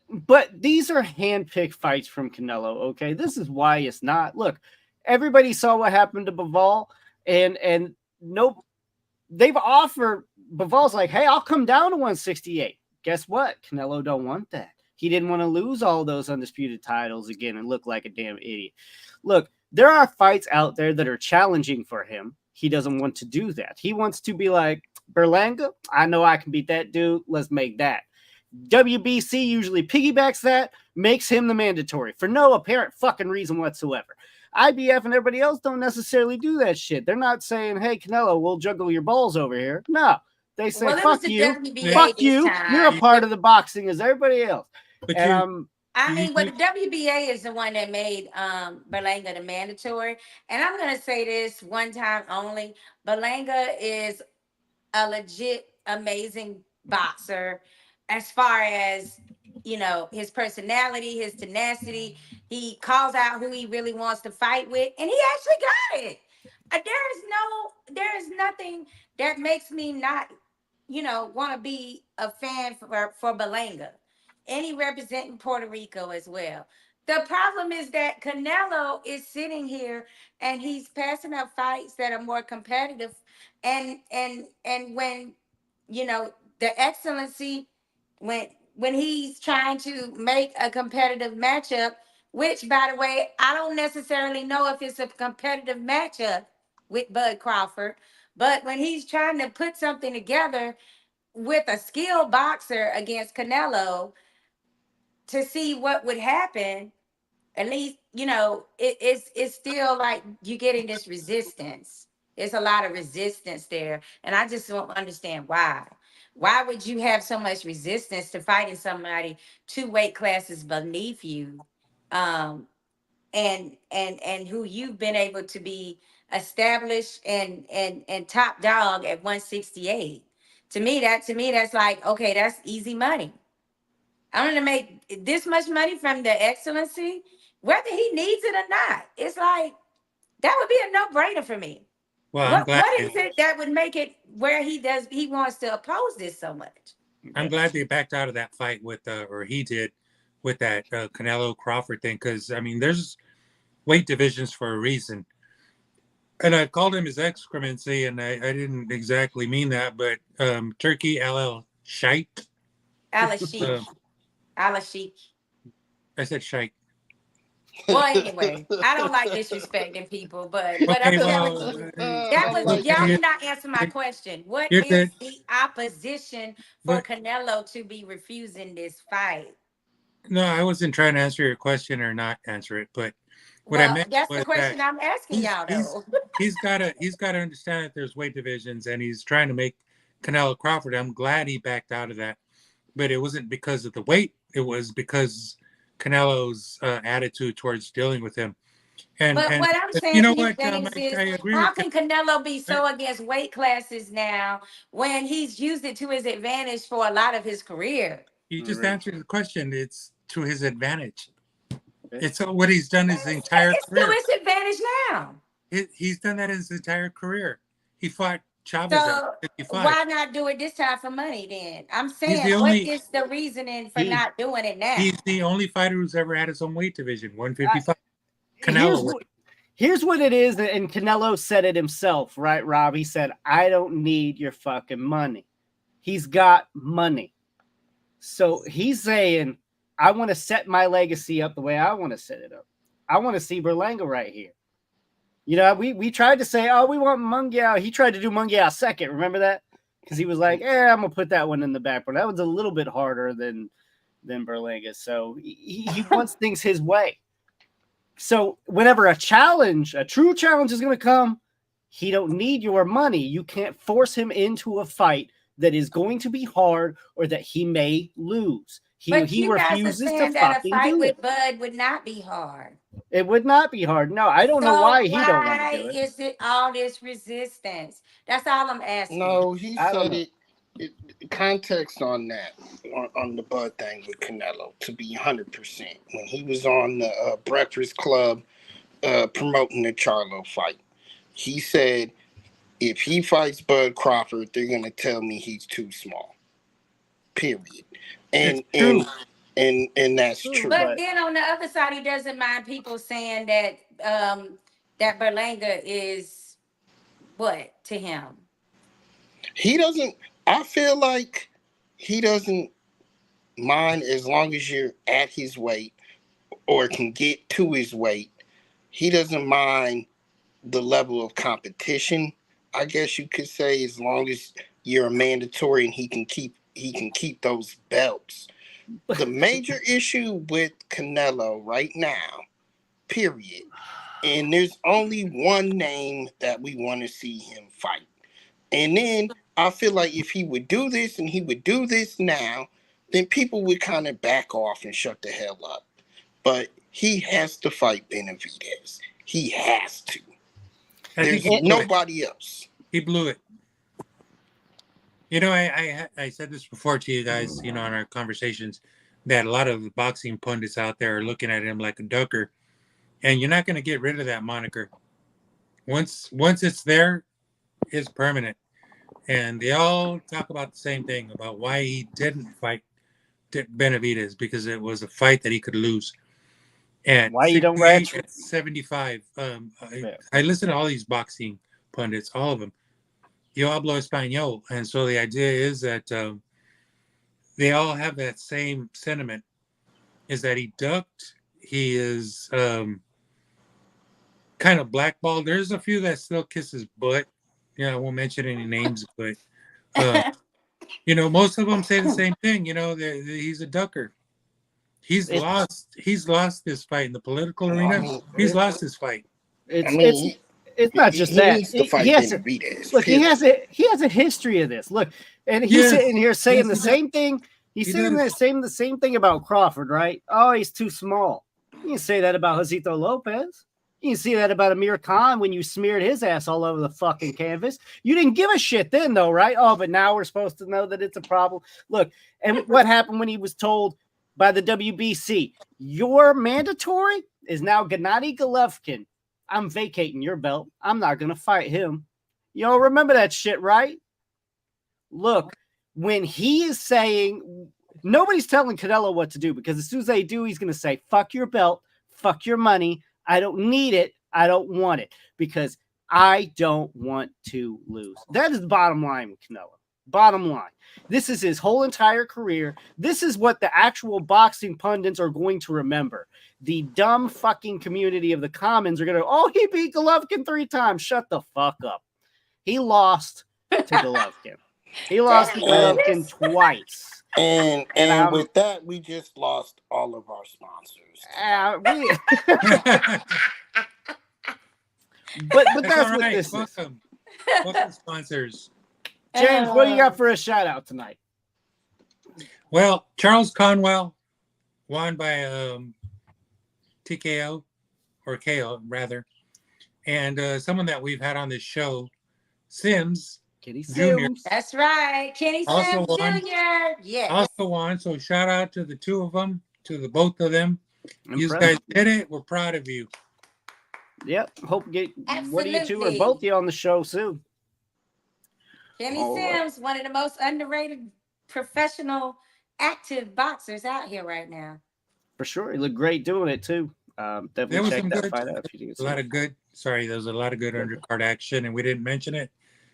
But these are handpicked fights from Canelo, okay? This is why it's not. Look, everybody saw what happened to Bivol, and nope, they've offered. Bivol's like, hey, I'll come down to 168. Guess what? Canelo don't want that. He didn't want to lose all those undisputed titles again and look like a damn idiot. Look, there are fights out there that are challenging for him. He doesn't want to do that. He wants to be like, Berlanga, I know I can beat that dude. Let's make that. WBC usually piggybacks that, makes him the mandatory for no apparent fucking reason whatsoever. IBF and everybody else don't necessarily do that shit. They're not saying, hey, Canelo, we'll juggle your balls over here. No, they say, fuck you. Fuck you. You're a part of the boxing as everybody else. But the WBA is the one that made Berlanga the mandatory. And I'm going to say this one time only. Berlanga is a legit amazing boxer as far as, his personality, his tenacity. He calls out who he really wants to fight with, and he actually got it. There is nothing that makes me not, want to be a fan for Berlanga. And he representing Puerto Rico as well. The problem is that Canelo is sitting here and he's passing up fights that are more competitive. And when, the excellency, when he's trying to make a competitive matchup, which, by the way, I don't necessarily know if it's a competitive matchup with Bud Crawford, but when he's trying to put something together with a skilled boxer against Canelo to see what would happen, at least, it's still like you're getting this resistance. There's a lot of resistance there, and I just don't understand why. Why would you have so much resistance to fighting somebody 2 weight classes beneath you, and who you've been able to be established and top dog at 168? To me, that's like, okay, that's easy money. I'm gonna make this much money from the excellency, whether he needs it or not. It's like that would be a no-brainer for me. Well, what is it that would make it where he wants to oppose this so much? I'm glad they backed out of that fight or he did with that Canelo-Crawford thing, because I mean, there's weight divisions for a reason. And I called him his excremency, and I didn't exactly mean that, but Turkey Al-Sheikh. Al-Sheikh. Al-Sheikh. I said Sheikh. Well, anyway, I don't like disrespecting people, but I'm telling you, y'all did not answer my question. What is the opposition for Canelo to be refusing this fight? No, I wasn't trying to answer your question or not answer it, but what I meant that's was the question I'm asking y'all, though. He's got to understand that there's weight divisions, and he's trying to make Canelo-Crawford. I'm glad he backed out of that, but it wasn't because of the weight. It was because Canelo's attitude towards dealing with him. And what I'm saying, I agree. How can Canelo be so against weight classes now when he's used it to his advantage for a lot of his career? You just answered the question. It's to his advantage. It's what he's done his entire career. It's to his advantage now. He's done that his entire career. He fought Chavez at 55. Why not do it this time for money then? I'm saying, what is the reasoning for not doing it now? He's the only fighter who's ever had his own weight division, 155. Canelo. Here's what it is, and Canelo said it himself, right, Rob? He said, I don't need your fucking money. He's got money. So he's saying, I want to set my legacy up the way I want to set it up. I want to see Berlanga right here. You know, we tried to say, oh, we want Munguia. He tried to do Munguia second. Remember that? Because he was like, I'm going to put that one in the back. But that was a little bit harder than Berlanga. So he wants things his way. So whenever a true challenge is going to come, he don't need your money. You can't force him into a fight that is going to be hard or that he may lose. He refuses to fucking fight do with it. Bud would not be hard. It would not be hard. No, I don't know why he don't want to do it. Why is it all this resistance? That's all I'm asking. No, he said it. Context on that, on the Bud thing with Canelo, to be 100%. When he was on the Breakfast Club promoting the Charlo fight, he said, if he fights Bud Crawford, they're gonna tell me he's too small. Period. And that's true. But then on the other side, he doesn't mind people saying that that Berlanga is what to him. He doesn't. I feel like he doesn't mind as long as you're at his weight or can get to his weight. He doesn't mind the level of competition, I guess you could say, as long as you're a mandatory and he can keep those belts. The major issue with Canelo right now, period, and there's only one name that we want to see him fight. And then I feel like if he would do this and he would do this now, then people would kind of back off and shut the hell up. But he has to fight Benavidez. He has to. There's nobody else. He blew it. You know, I said this before to you guys, you know, in our conversations, that a lot of the boxing pundits out there are looking at him like a ducker. And you're not going to get rid of that moniker. Once it's there, it's permanent. And they all talk about the same thing, about why he didn't fight Benavidez, because it was a fight that he could lose. And why you don't ratchet 75. I listen to all these boxing pundits, all of them. Yo hablo español. And so the idea is that they all have that same sentiment, is that he ducked. He is kind of blackballed. There's a few that still kiss his butt. Yeah, I won't mention any names, but you know, most of them say the same thing. You know, he's a ducker. He's lost this fight in the political arena. He's lost his fight. It's not just that. He has a history of this. Look, and he's sitting here saying the same thing. He's saying the same thing about Crawford, right? Oh, he's too small. You can say that about Josito Lopez. You can see that about Amir Khan when you smeared his ass all over the fucking canvas. You didn't give a shit then, though, right? Oh, but now we're supposed to know that it's a problem. Look, and what happened when he was told by the WBC, your mandatory is now Gennady Golovkin. I'm vacating your belt. I'm not going to fight him. You don't remember that shit, right? Look, when he is saying, nobody's telling Canelo what to do, because as soon as they do, he's going to say, fuck your belt, fuck your money. I don't need it. I don't want it, because I don't want to lose. That is the bottom line with Canelo. Bottom line. This is his whole entire career. This is what the actual boxing pundits are going to remember. The dumb fucking community of the commons are going to, oh, he beat Golovkin 3 times. Shut the fuck up. He lost to Golovkin. He lost to Golovkin twice. And with that, we just lost all of our sponsors. But that's what this is. Welcome, sponsors. James, what do you got for a shout out tonight? Well, Charles Conwell won by TKO, or KO rather, and someone that we've had on this show, Sims Kenny Jr. Sims. That's right, Kenny Sims Jr. Yeah, also won. So shout out to the two of them, to the both of them. You guys did it. We're proud of you. Yep. Hope to get one of you two or both of you on the show soon. Kenny Sims, one of the most underrated professional active boxers out here right now. For sure. He looked great doing it too. There Definitely was check some that good, fight out if you didn't a see lot it. of good. Sorry, there was a lot of good undercard action, and we didn't mention it.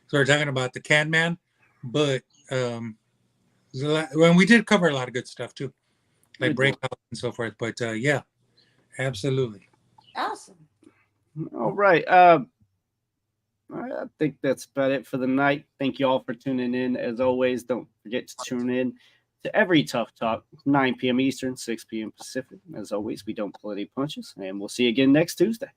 So we're talking about the Can Man, but there's a lot. Well, we did cover a lot of good stuff too, like Good breakout and so forth. But yeah, absolutely. Awesome. All right. I think that's about it for the night. Thank you all for tuning in. As always, don't forget to tune in to every Tough Talk, 9 p.m. Eastern, 6 p.m. Pacific. As always, we don't pull any punches, and we'll see you again next Tuesday.